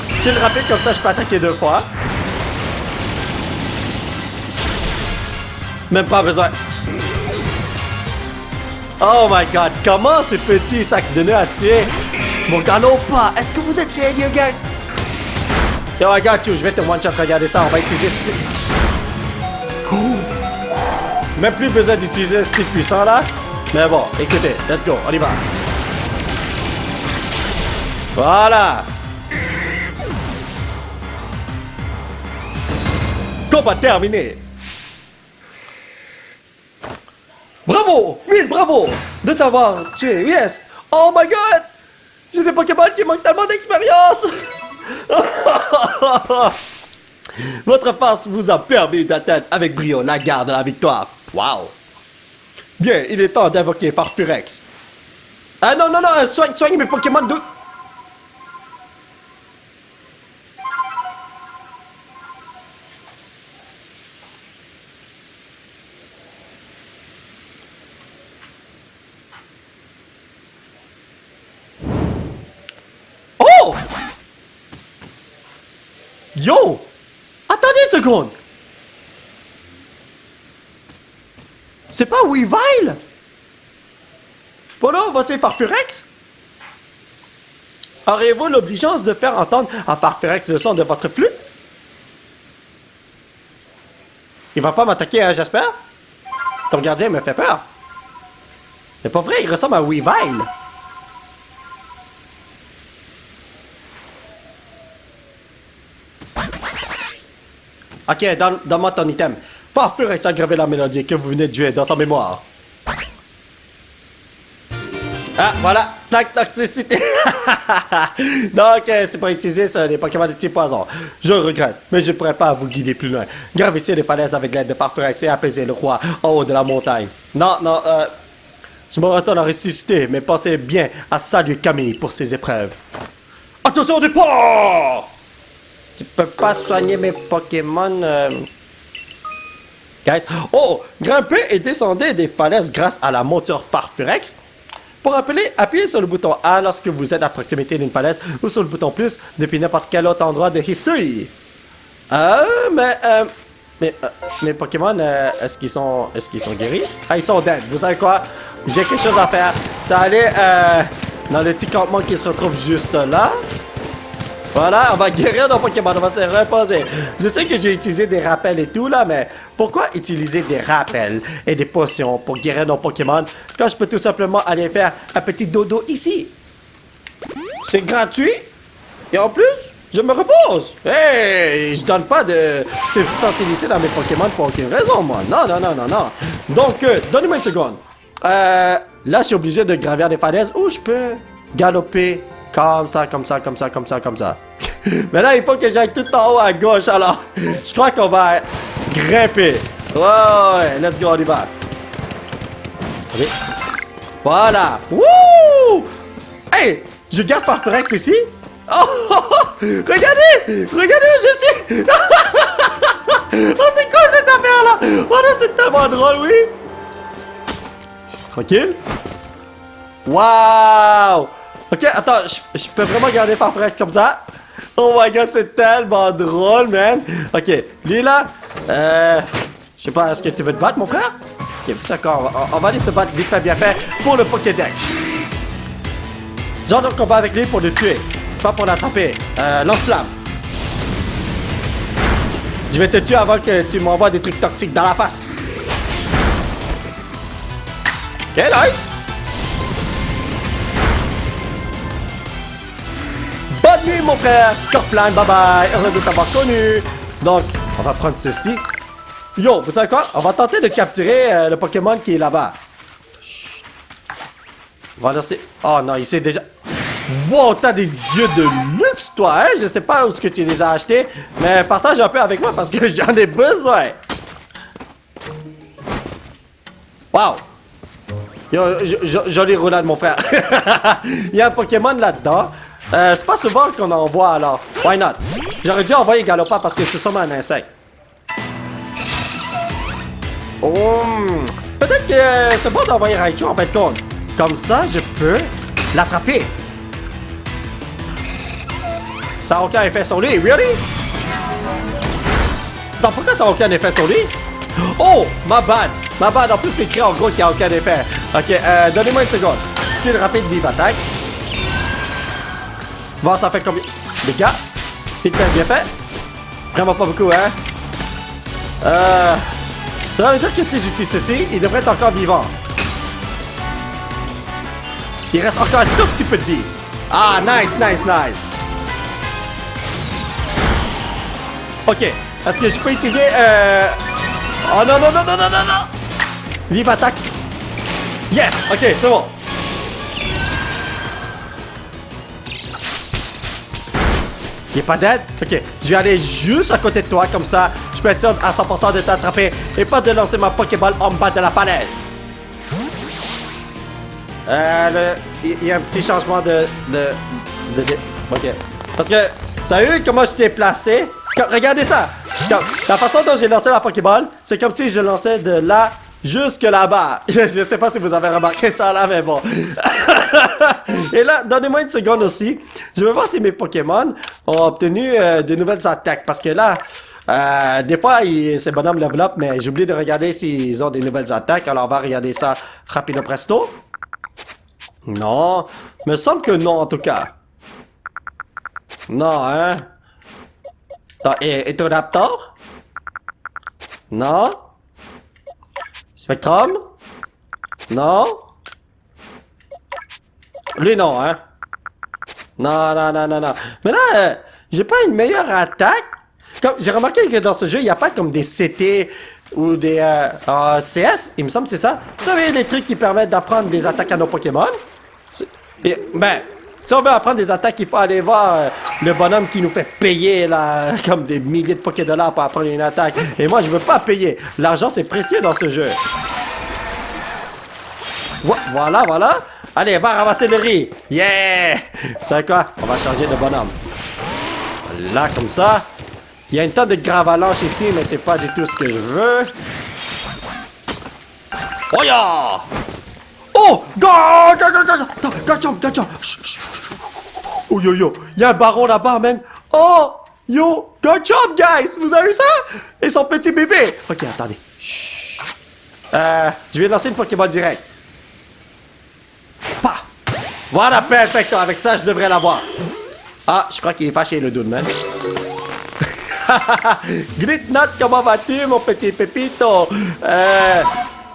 Style rapide, comme ça je peux attaquer 2 fois. Même pas besoin. Oh my god, comment ce petit sac de nœuds a tué mon Galopa? Est-ce que vous êtes sérieux, guys? Yo, I got you, je vais te one-shot, regardez ça, on va utiliser ce... Oh. Même plus besoin d'utiliser ce style puissant là. Mais bon, écoutez, let's go, on y va. Voilà. Combat terminé. Bravo, 1000 bravo de t'avoir tué, yes. Oh my god. J'ai des Pokémon qui manquent tellement d'expérience. Votre force vous a permis d'atteindre avec brio la gare de la victoire. Wow. Bien, il est temps d'invoquer Farfurex. Ah non, soigne mes Pokémon de... Oh! Yo! Attendez une seconde! C'est pas Weavile? Voilà, voici Farfurex? Aurez-vous l'obligeance de faire entendre à Farfurex le son de votre flûte? Il va pas m'attaquer, hein, j'espère? Ton gardien me fait peur. C'est pas vrai, il ressemble à Weavile. Ok, donne-moi ton item. Farfurex a gravé la mélodie que vous venez de jouer dans sa mémoire. Ah, voilà, plaque toxicité. Donc, c'est pour utiliser ça, les Pokémon de type poison. Je le regrette, mais je ne pourrais pas vous guider plus loin. Gravissez les falaises avec l'aide de Farfurex et apaisez le roi en haut de la montagne. Non, je me retourne à ressusciter, mais pensez bien à saluer Camille pour ses épreuves. Attention au départ! Tu peux pas soigner mes Pokémon. Guys. Oh! Grimper et descendre des falaises grâce à la monture Farfurex. Pour rappeler, appuyez sur le bouton A lorsque vous êtes à proximité d'une falaise ou sur le bouton plus depuis n'importe quel autre endroit de Hisui. Mes Pokémon, est-ce qu'ils sont guéris? Ah, ils sont dead. Vous savez quoi? J'ai quelque chose à faire. Ça allait dans le petit campement qui se retrouve juste là. Voilà, on va guérir nos Pokémon, on va se reposer. Je sais que j'ai utilisé des rappels et tout là, mais pourquoi utiliser des rappels et des potions pour guérir nos Pokémon quand je peux tout simplement aller faire un petit dodo ici? C'est gratuit et en plus, je me repose. Hey, je donne pas de substances illicite dans mes Pokémon pour aucune raison, moi. Non. Donc, donnez-moi une seconde. Là, je suis obligé de gravir des falaises où je peux galoper. Comme ça. Mais là, il faut que j'aille tout en haut à gauche, alors. Je crois qu'on va grimper. Ouais, let's go, on y va. Okay. Voilà. Wouh! Hey, je garde Farfurex ici. Oh, regardez où je suis. Oh, c'est quoi cette affaire-là? Oh non, c'est tellement drôle, oui. Tranquille. Waouh! Ok, attends, je peux vraiment garder Farfurex comme ça? Oh my god, c'est tellement drôle, man! Ok, lui là, je sais pas, est-ce que tu veux te battre, mon frère? Ok, d'accord, on va aller se battre vite fait, bien fait pour le Pokédex. J'entre en combat avec lui pour le tuer, pas pour l'attraper. Lance-flamme. Je vais te tuer avant que tu m'envoies des trucs toxiques dans la face. Ok, nice! Bonne nuit, mon frère! Scorpline, bye bye! Heureux de t'avoir connu! Donc, on va prendre ceci. Yo, vous savez quoi? On va tenter de capturer le Pokémon qui est là-bas. On va lancer... Oh non, il sait déjà... Wow, t'as des yeux de luxe, toi, hein? Je sais pas où est-ce que tu les as achetés, mais partage un peu avec moi parce que j'en ai besoin. Wow! Yo, jolie roulade, mon frère. Il y a un Pokémon là-dedans. C'est pas souvent qu'on en voit, alors. Why not? J'aurais dû envoyer Galopin parce que c'est sûrement un insecte. Oh, peut-être que c'est bon d'envoyer Raichu en fait de compte. Comme ça, je peux l'attraper. Ça n'a aucun effet sur lui, really? Non, pourquoi ça n'a aucun effet sur lui? Oh, ma bad. En plus, c'est écrit en gros qu'il n'y a aucun effet. Ok, donnez-moi une seconde. Style rapide, vive attaque. Voir ça fait combien? Dégâts. Vite fait, bien fait. Vraiment pas beaucoup, hein? Ça veut dire que si j'utilise ceci, il devrait être encore vivant. Il reste encore un tout petit peu de vie. Ah, nice. Ok. Est-ce que je peux utiliser... Oh non. Vive attaque. Yes. Ok, c'est bon. Il est pas dead? Ok, je vais aller juste à côté de toi, comme ça, je peux être sûr à 100% de t'attraper et pas de lancer ma Pokéball en bas de la falaise. Il y a un petit changement de... Ok. Parce que, vous avez vu comment je t'ai placé? Regardez ça! La façon dont j'ai lancé la Pokéball, c'est comme si je lançais de là jusque là-bas. Je sais pas si vous avez remarqué ça là, mais bon. Et là, donnez-moi une seconde aussi. Je veux voir si mes Pokémon ont obtenu de nouvelles attaques. Parce que là, des fois, ces bonhommes level up, mais j'ai oublié de regarder s'ils ont des nouvelles attaques. Alors, on va regarder ça rapido presto. Non. Me semble que non, en tout cas. Non, hein? Etoraptor? Non? Spectrum? Non? Lui, non, hein? Non. Mais là, j'ai pas une meilleure attaque. J'ai remarqué que dans ce jeu, il n'y a pas comme des CT ou des CS, il me semble que c'est ça. Vous savez, les trucs qui permettent d'apprendre des attaques à nos Pokémon? Ben, si on veut apprendre des attaques, il faut aller voir le bonhomme qui nous fait payer là, comme des milliers de Pokédollars pour apprendre une attaque. Et moi, je veux pas payer. L'argent, c'est précieux dans ce jeu. Voilà. Allez, va ramasser le riz. Yeah! Vous savez quoi? On va changer de bonhomme. Là, comme ça. Il y a une tonne de gravalanche ici, mais c'est pas du tout ce que je veux. Oh ya! Oh! Gotcha! Oh yo yo! Il y a un baron là-bas, man! Oh! Yo! Good job, guys! Vous avez vu ça? Et son petit bébé! Ok, attendez. Je vais lancer une Pokéball direct. Bah! Voilà, perfecto! Avec ça, je devrais l'avoir. Ah, je crois qu'il est fâché, le dude, man. Gritnot, comment vas-tu, mon petit pépito?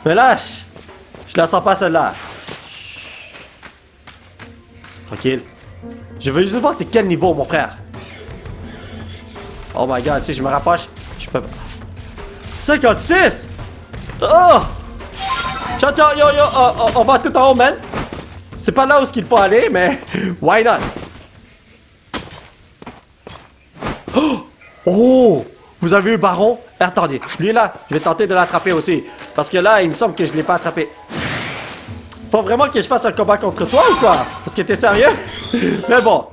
Mais là, je la sens pas, celle-là. Tranquille. Je veux juste voir t'es quel niveau, mon frère. Oh my god, si je me rapproche, je peux pas. 56! Oh! Ciao, ciao, yo, yo, on va tout en haut, man. C'est pas là où il faut aller, mais why not? Oh! Vous avez eu Baron? Attendez, lui là, je vais tenter de l'attraper aussi. Parce que là, il me semble que je l'ai pas attrapé. Faut vraiment que je fasse un combat contre toi ou quoi? Parce que t'es sérieux? Mais bon,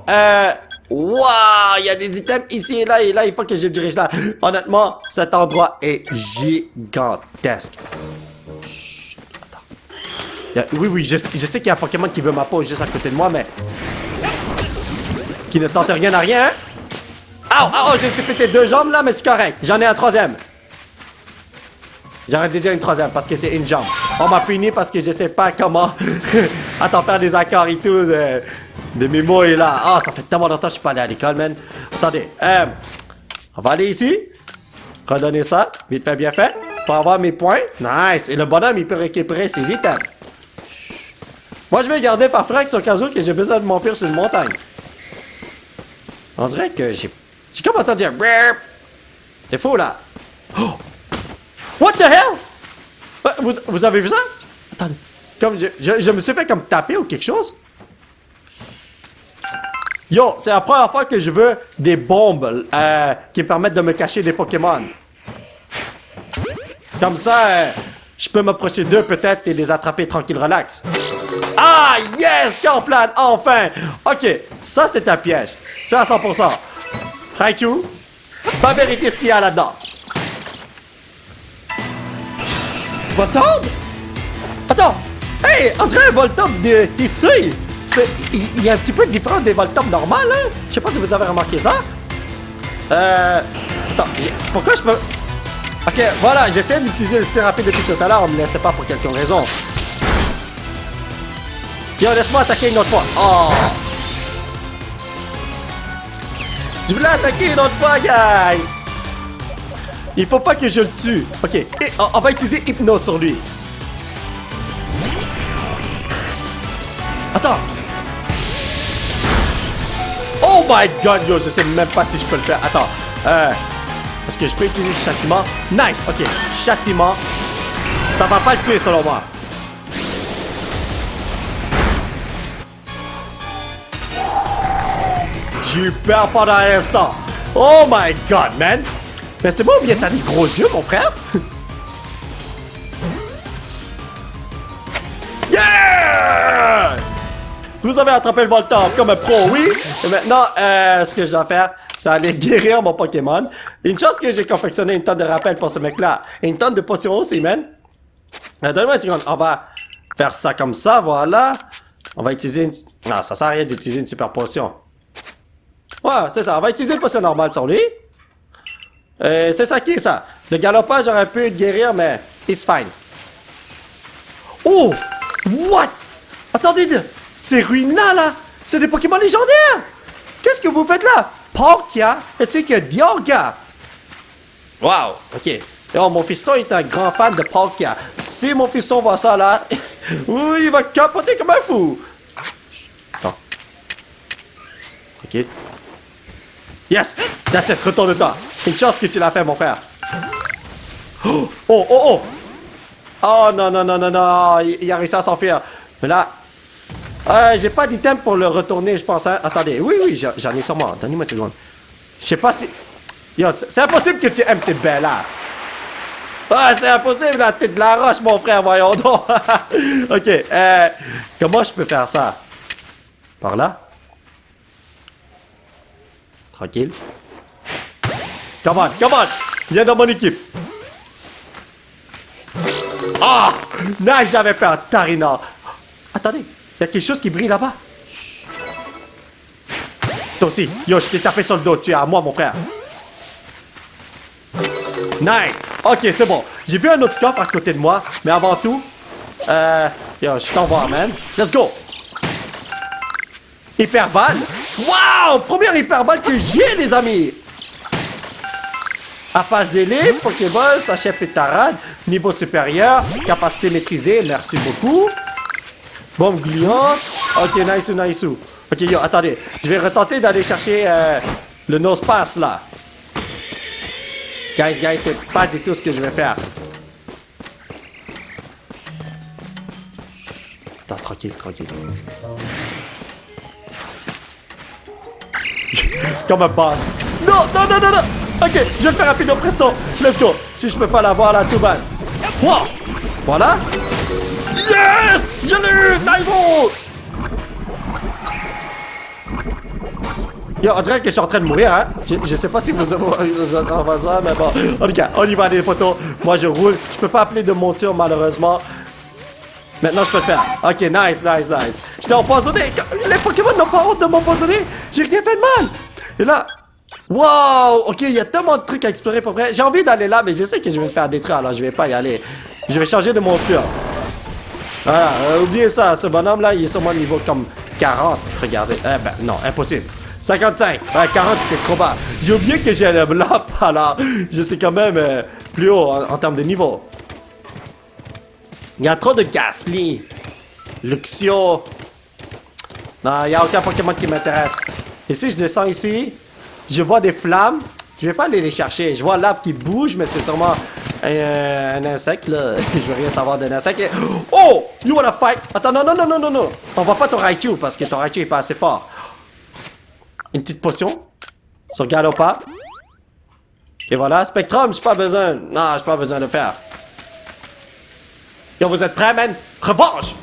Waouh! Il y a des items ici et là, il faut que je me dirige là. Honnêtement, cet endroit est gigantesque. Chut, attends. Oui, je sais qu'il y a un Pokémon qui veut ma peau juste à côté de moi, mais... Qui ne tente rien à rien, hein? Oh, j'ai pété 2 jambes là, mais c'est correct. J'en ai un 3e. J'aurais dû dire une 3e parce que c'est une jambe. On m'a puni parce que je sais pas comment... Attends, faire des accords et tout de mes mots et là. Ah, ça fait tellement longtemps que je suis pas allé à l'école, man. Attendez, on va aller ici. Redonner ça, vite fait, bien fait. Pour avoir mes points. Nice. Et le bonhomme, il peut récupérer ses items. Moi, je vais garder par Frax au cas où que j'ai besoin de m'enfuir sur une montagne. On dirait que j'ai comme entendu un brrr. C'était faux, là. Oh! What the hell? Vous avez vu ça? Attendez. Comme je me suis fait comme taper ou quelque chose. Yo, c'est la première fois que je veux des bombes qui me permettent de me cacher des Pokémon. Comme ça, je peux m'approcher d'eux peut-être et les attraper tranquille, relax. Ah, yes! Corplan, enfin! Ok, ça c'est un piège. C'est à 100%. Raichu, va vérifier ce qu'il y a là-dedans. Voltorb? Attends! Hey, on dirait un Voltorb ici! Il est un petit peu différent des Voltorb normales, hein? Je sais pas si vous avez remarqué ça. Attends, pourquoi je peux... Ok, voilà, j'essaie d'utiliser le style rapide depuis tout à l'heure, on me laissait pas pour quelque raison. Yo, laisse-moi attaquer une autre fois. Oh! Je voulais attaquer une autre fois, guys! Il faut pas que je le tue. Ok, et on va utiliser Hypnose sur lui. Attends! Oh my god, yo, je sais même pas si je peux le faire. Attends, est-ce que je peux utiliser châtiment? Nice, ok, châtiment. Ça va pas le tuer selon moi. J'ai eu peur pendant un instant. Oh my god, man. Mais c'est moi ou bien t'as des gros yeux, mon frère? Yeah! Vous avez attrapé le Voltorb comme un pro, oui. Et maintenant, ce que je dois faire, c'est aller guérir mon Pokémon. Une chance que j'ai confectionné une tonne de rappels pour ce mec-là. Et une tonne de potions aussi, man. Donne-moi une seconde. On va faire ça comme ça, voilà. On va utiliser une... Non, ça sert à rien d'utiliser une super potion. Ouais, c'est ça. On va utiliser une potion normale sur lui. C'est ça qui est ça. Le galopage aurait pu le guérir, mais it's fine. Oh! What? Attendez, ces ruines-là, là, c'est des Pokémon légendaires! Qu'est-ce que vous faites là? Palkia, ainsi que Dialga. Wow, ok. Oh, mon fiston est un grand fan de Palkia. Si mon fiston voit ça, là, oui, il va capoter comme un fou. Attends. Ok. Yes! That's it, retourne-toi. Une chance que tu l'as fait, mon frère. Oh, oh, oh, oh! Oh, non, non, non, non, non. Il a réussi à s'enfuir. Mais là... j'ai pas d'item pour le retourner, je pense. Hein. Attendez, oui, j'en ai sûrement. Donnez-moi une seconde. Je sais pas si... Yo, c'est impossible que tu aimes ces belles-là. Ah, c'est impossible, là. T'es de la roche, mon frère, voyons donc. Ok, comment je peux faire ça? Par là? Tranquille. Come on, come on. Viens dans mon équipe. Ah! Nice, j'avais peur. Tarina. Attendez, il y a quelque chose qui brille là-bas. Toi aussi. Yo, je t'ai tapé sur le dos. Tu es à moi, mon frère. Nice. Ok, c'est bon. J'ai vu un autre coffre à côté de moi. Mais avant tout... yo, je t'envoie, man. Let's go. Hyperballe. Wow! Première hyperballe que j'ai, les amis. Aphazélé, Pokéball, sachet pétarade, niveau supérieur, capacité maîtrisée, merci beaucoup. Bombe gluante. Ok, nice, nice. Ok, yo, attendez. Je vais retenter d'aller chercher le nose pass, là. Guys, c'est pas du tout ce que je vais faire. Attends, tranquille. Comme un boss. Non. Ok, je vais le faire rapido presto. Let's go. Si je peux pas l'avoir là, tout bad. Wow. Voilà. Yes! Je l'ai eu! Nice! Yo, on dirait que je suis en train de mourir, hein? Je sais pas si vous entendez ça, mais bon. En tout cas, on y va, les potos. Moi, je roule. Je peux pas appeler de monture, malheureusement. Maintenant, je peux le faire. Ok, nice. J'étais empoisonné. Les Pokémon n'ont pas honte de m'empoisonner. J'ai rien fait de mal. Et là... Wow! Ok, il y a tellement de trucs à explorer pour vrai. J'ai envie d'aller là, mais je sais que je vais me faire détruire, alors je vais pas y aller. Je vais changer de monture. Voilà, oubliez ça. Ce bonhomme-là, il est sûrement niveau comme 40. Regardez. Non, impossible. 55. Ouais, 40, c'était trop bas. J'ai oublié que j'ai un level up, alors je suis quand même plus haut en termes de niveau. Il y a trop de Ghastly. Luxio. Non, il n'y a aucun Pokémon qui m'intéresse. Et si je descends ici, je vois des flammes. Je vais pas aller les chercher. Je vois l'arbre qui bouge, mais c'est sûrement un insecte, là. Je veux rien savoir d'un insecte. Oh! You wanna fight? Attends, non. On voit pas ton Raichu, parce que ton Raichu est pas assez fort. Une petite potion. Sur Galopap. Et voilà. Spectrum, j'ai pas besoin. Non, j'ai pas besoin de faire. Yo, vous êtes prêts, man? Revanche!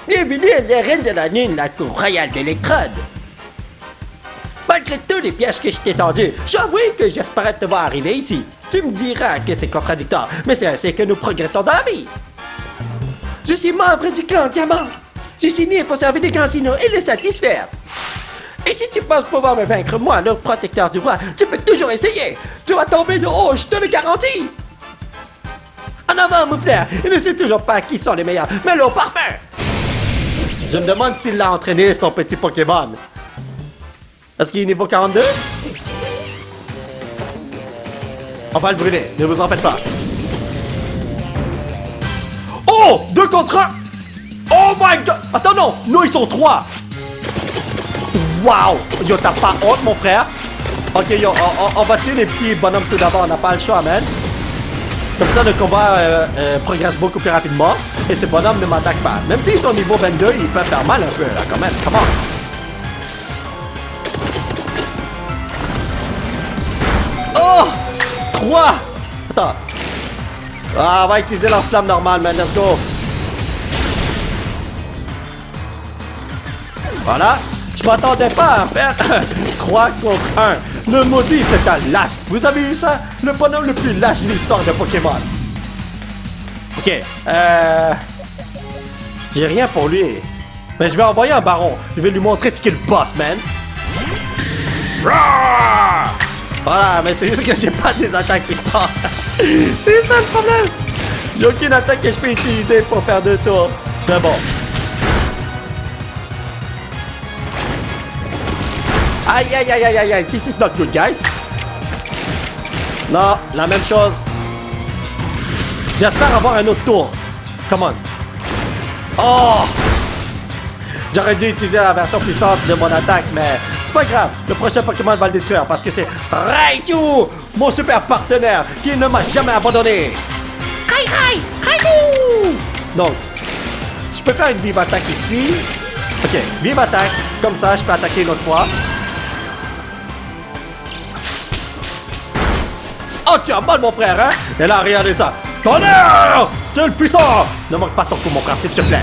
Bienvenue à l'arène de la Lune, la cour royale d'Electrode. Malgré tous les pièges que je t'ai tendus, j'avoue que j'espérais te voir arriver ici. Tu me diras que c'est contradictoire, mais c'est ainsi que nous progressons dans la vie. Je suis membre du clan Diamant. Je suis né pour servir les Gansino et les satisfaire. Et si tu penses pouvoir me vaincre, moi, le protecteur du roi, tu peux toujours essayer. Tu vas tomber de haut, je te le garantis. En avant, mon frère. Il ne sait toujours pas qui sont les meilleurs, mais le parfum. Je me demande s'il a entraîné son petit Pokémon. Est-ce qu'il est niveau 42? On va le brûler, ne vous en faites pas. Oh! 2 contre 1! Oh my god! Attends, non! Nous, ils sont 3! Wow! Yo, t'as pas honte, mon frère? Ok, yo, on va tuer les petits bonhommes tout d'abord, on n'a pas le choix, man. Comme ça, le combat progresse beaucoup plus rapidement. Et ces bonhommes ne m'attaquent pas. Même s'ils sont niveau 22, ils peuvent faire mal un peu, là, quand même. Come on! Oh! 3! Attends. Ah, on va utiliser lance-flamme normale, man. Let's go. Voilà. Je m'attendais pas à faire 3 contre 1. Le maudit, c'est un lâche. Vous avez vu ça? Le bonhomme le plus lâche de l'histoire de Pokémon. Ok. J'ai rien pour lui. Mais je vais envoyer un baron. Je vais lui montrer ce qu'il boss, man. Voilà, mais c'est juste que j'ai pas des attaques puissantes. C'est ça le problème. J'ai aucune attaque que je peux utiliser pour faire 2 tours. Mais bon. Aïe. This is not good, guys. Non, la même chose. J'espère avoir un autre tour. Come on. Oh! J'aurais dû utiliser la version puissante de mon attaque, mais c'est pas grave. Le prochain Pokémon va le détruire parce que c'est Raichu, mon super partenaire, qui ne m'a jamais abandonné. Raichu! Donc, je peux faire une vive attaque ici. Ok, vive attaque. Comme ça, je peux attaquer une autre fois. Oh, tu as mal, mon frère, hein? Et là, regardez ça. Tonnerre! Style puissant! Ne manque pas ton coup, mon frère, s'il te plaît.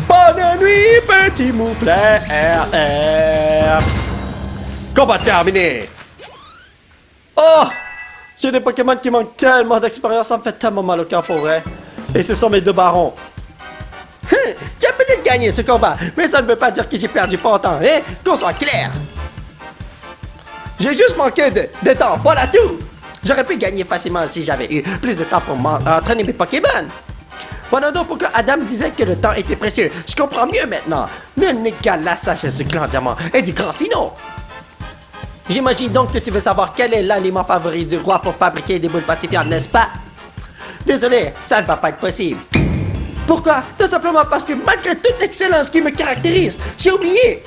Bonne nuit, petit mouflet RR. Combat terminé. Oh! J'ai des Pokémon qui manquent tellement d'expérience, ça me fait tellement mal au cœur pour vrai. Et ce sont mes deux barons. Tu as peut-être gagné ce combat, mais ça ne veut pas dire que j'ai perdu pas autant, hein? Qu'on soit clair. J'ai juste manqué de temps, voilà tout. J'aurais pu gagner facilement si j'avais eu plus de temps pour m'entraîner mes Pokémon. Voilà donc pourquoi Adam disait que le temps était précieux. Je comprends mieux maintenant. Le n'est qu'à la sagesse du clan Diamant et du grand Sinnoh. J'imagine donc que tu veux savoir quel est l'aliment favori du roi pour fabriquer des boules pacifiantes, n'est-ce pas? Désolé, ça ne va pas être possible. Pourquoi? Tout simplement parce que malgré toute l'excellence qui me caractérise, j'ai oublié.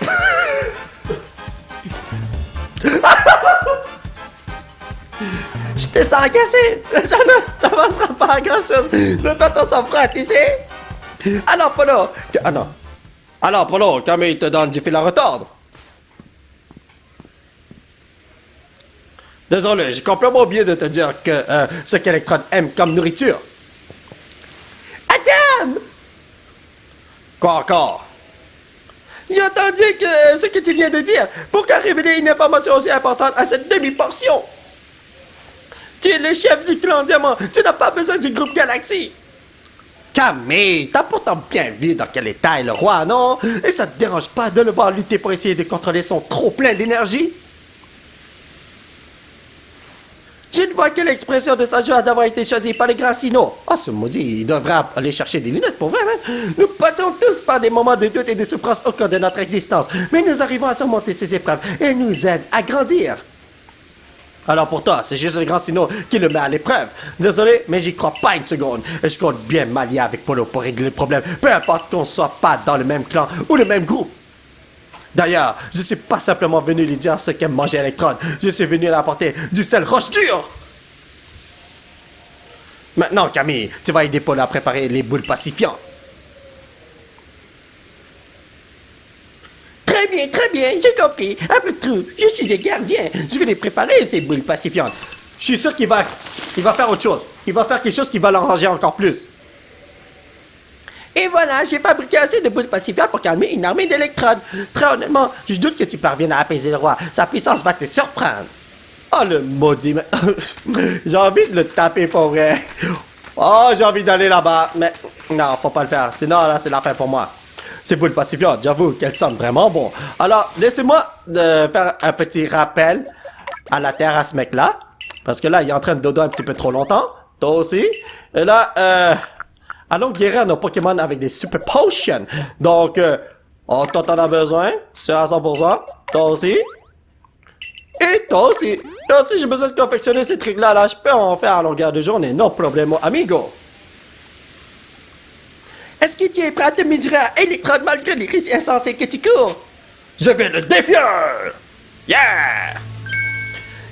Je te sens agacé. Ça ne t'avancera pas à grand-chose. Ne pas ton sang-froid, tu sais. Alors, Polo. Ah non. Alors, Polo, Camille te donne du fil à retordre. Désolé, j'ai complètement oublié de te dire que ce qu'Electrode aime comme nourriture. Adam! Quoi encore? J'ai entendu que ce que tu viens de dire. Pourquoi révéler une information aussi importante à cette demi-portion? Tu es le chef du clan Diamant. Tu n'as pas besoin du groupe Galaxy. Camille, t'as pourtant bien vu dans quel état est le roi, non? Et ça te dérange pas de le voir lutter pour essayer de contrôler son trop plein d'énergie? Je ne vois que l'expression de sa joie d'avoir été choisi par les grands Sinnoh. Oh, ce maudit, il devrait aller chercher des lunettes pour vrai, hein? Nous passons tous par des moments de doute et de souffrance au cours de notre existence, mais nous arrivons à surmonter ces épreuves et nous aident à grandir. Alors pour toi, c'est juste le grand Sinnoh qui le met à l'épreuve. Désolé, mais j'y crois pas une seconde. Et je compte bien m'allier avec Polo pour régler le problème, peu importe qu'on soit pas dans le même clan ou le même groupe. D'ailleurs, je suis pas simplement venu lui dire ce qu'aime manger Electrode, je suis venu lui apporter du sel roche dur. Maintenant, Camille, tu vas aider Polo à préparer les boules pacifiantes. Très bien, j'ai compris. Après tout, je suis un gardien. Je vais les préparer, ces boules pacifiantes. Je suis sûr qu'il va faire autre chose. Il va faire quelque chose qui va l'enrager encore plus. Et voilà, j'ai fabriqué assez de boules pacifiantes pour calmer une armée d'électrodes. Très honnêtement, je doute que tu parviennes à apaiser le roi. Sa puissance va te surprendre. Oh, le maudit, mais... j'ai envie de le taper pour vrai. Oh, j'ai envie d'aller là-bas, mais... Non, faut pas le faire, sinon là, c'est la fin pour moi. Ces boules pacifiantes, j'avoue qu'elles sentent vraiment bon. Alors, laissez-moi faire un petit rappel à la terre à ce mec-là. Parce que là, il est en train de dodo un petit peu trop longtemps. Toi aussi. Et là, allons guérir nos Pokémon avec des Super Potions. Donc, toi, t'en as besoin. C'est à 100%. Toi aussi. Et toi aussi. Toi aussi, j'ai besoin de confectionner ces trucs-là. Là, je peux en faire à longueur de journée. No problemo, amigo. Est-ce que tu es prêt à te mesurer à Electrode malgré les risques insensés que tu cours? Je vais le défier! Yeah!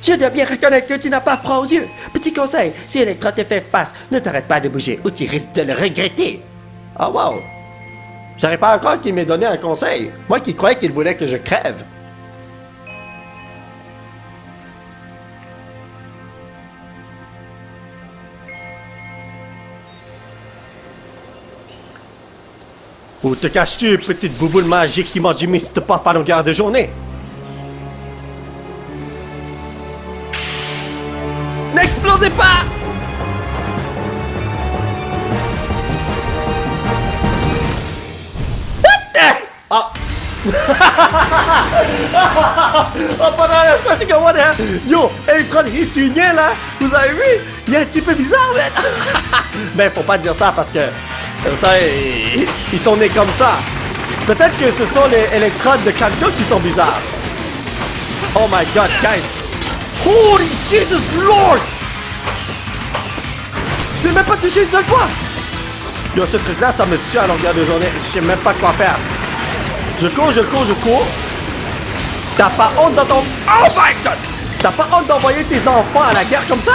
Je dois bien reconnaître que tu n'as pas froid aux yeux. Petit conseil, si Electrode te fait face, ne t'arrête pas de bouger ou tu risques de le regretter. Oh wow! J'arrive pas à croire qu'il m'ait donné un conseil. Moi qui croyais qu'il voulait que je crève. Où te caches-tu, petite bouboule magique qui mange du mist puff à longueur de journée? N'explosez pas! Ah! Oh, pendant l'instant, c'est comme moi, là. Yo, Electrode, il est unien, là. Vous avez vu? Il est un petit peu bizarre, mais... Ben, faut pas dire ça, parce que... ça, ils sont nés comme ça. Peut-être que ce sont les électrodes de Kanto qui sont bizarres. Oh my god, guys. Holy Jesus Lord! Je l'ai même pas touché une seule fois. Yo, ce truc-là, ça me suit à longueur de journée. Je sais même pas quoi faire. Je cours. T'as pas honte dans ton... Oh my god! T'as pas honte d'envoyer tes enfants à la guerre comme ça?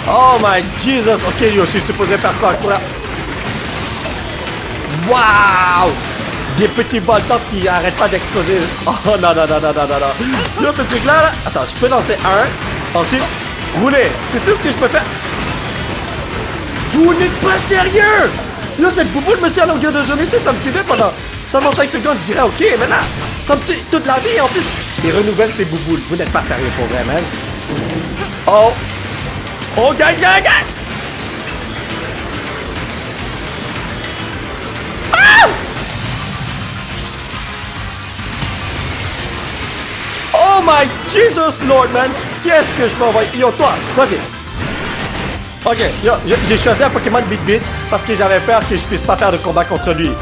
Oh my Jesus! Ok, yo, je suis supposé faire quoi? Wow! Des petits voltants qui arrêtent pas d'exploser. Oh non. Yo, ce truc-là, là... Attends, je peux lancer un. Ensuite, rouler. C'est tout ce que je peux faire. Vous n'êtes pas sérieux! Là, cette bouboule, monsieur, à longueur de journée, ça me suivait pendant seulement 5 secondes. Je dirais, ok, mais là, ça me suit toute la vie. En plus, il renouvelle ses bouboules. Vous n'êtes pas sérieux pour vrai, man. Oh! Oh, guys! Ah! Oh my Jesus Lord, man! Qu'est-ce que je m'envoie? Yo, toi, vas-y. Ok, yo, j'ai choisi un Pokémon vite parce que j'avais peur que je puisse pas faire de combat contre lui.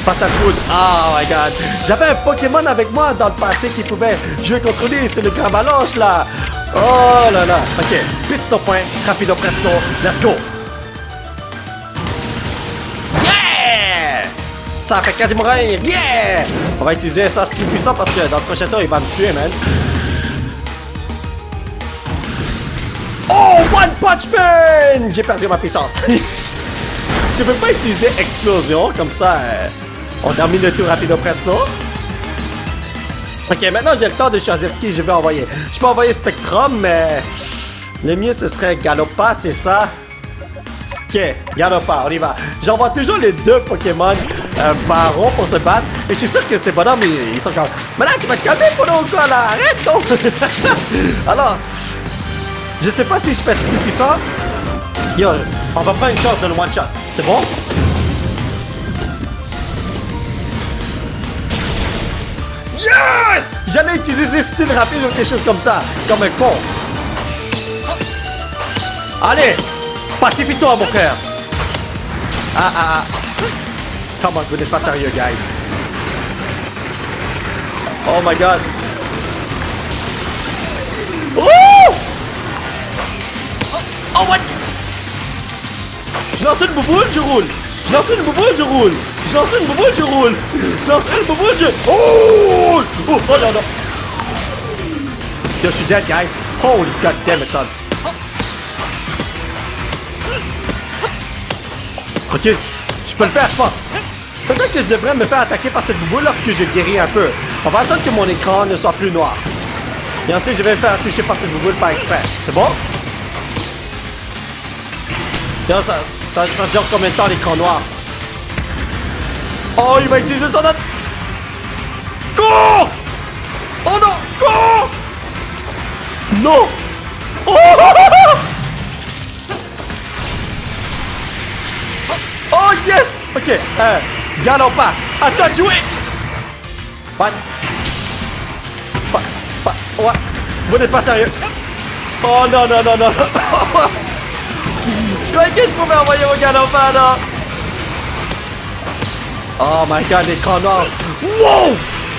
Patate food. Oh my god. J'avais un Pokémon avec moi dans le passé qui pouvait jouer contre lui. C'est le Gravalanche, là. Oh là là. Ok, piston point, rapido presto. Let's go. Yeah! Ça fait quasiment rien. Yeah! On va utiliser ça, skill puissant, parce que dans le prochain tour, il va me tuer, man. Oh, One Punch Man! J'ai perdu ma puissance. Tu peux pas utiliser explosion comme ça. On termine le tour rapido presto. Ok, maintenant j'ai le temps de choisir qui je vais envoyer. Je peux envoyer Spectrum, mais le mieux ce serait Galopa, c'est ça? Ok, Galopa, on y va. J'envoie toujours les deux Pokémon Baron pour se battre. Et je suis sûr que ces bonhommes, ils sont comme... Mais là, tu vas te calmer pendant quoi là? Arrête donc! Alors, je sais pas si je fais plus puissant. Yo, on va prendre une chance de le one-shot. C'est bon? Yes! J'allais utiliser style rapide ou quelque chose comme ça. Comme un con. Allez! Pacifie-toi, mon frère. Come on, vous n'êtes pas sérieux, guys. Oh my god. Oh! Oh my... Je lance une bouboule, je roule. Je lance une bouboule, je roule. Je lance une bouboule, je roule. Je lance une bouboule, je... Oh! Oh, oh non, non. Yo, je suis dead, guys. Holy god damn it, son. Ok, je peux le faire, je pense. Peut-être que je devrais me faire attaquer par cette bouboule lorsque je guéris un peu. On va attendre que mon écran ne soit plus noir. Et ensuite, je vais me faire toucher par cette bouboule par exprès. C'est bon? Yo, ça dure combien de temps l'écran noir? Oh, il va utiliser son autre. Cours! Oh non! Cours! Non! Oh! Oh yes! Ok, Galopa, à toi de jouer! What? What? Vous n'êtes pas sérieux? Oh non, non, non, non, non! Je croyais que je pouvais envoyer mon Galopa, non! Oh my god, l'écran noir! Wow!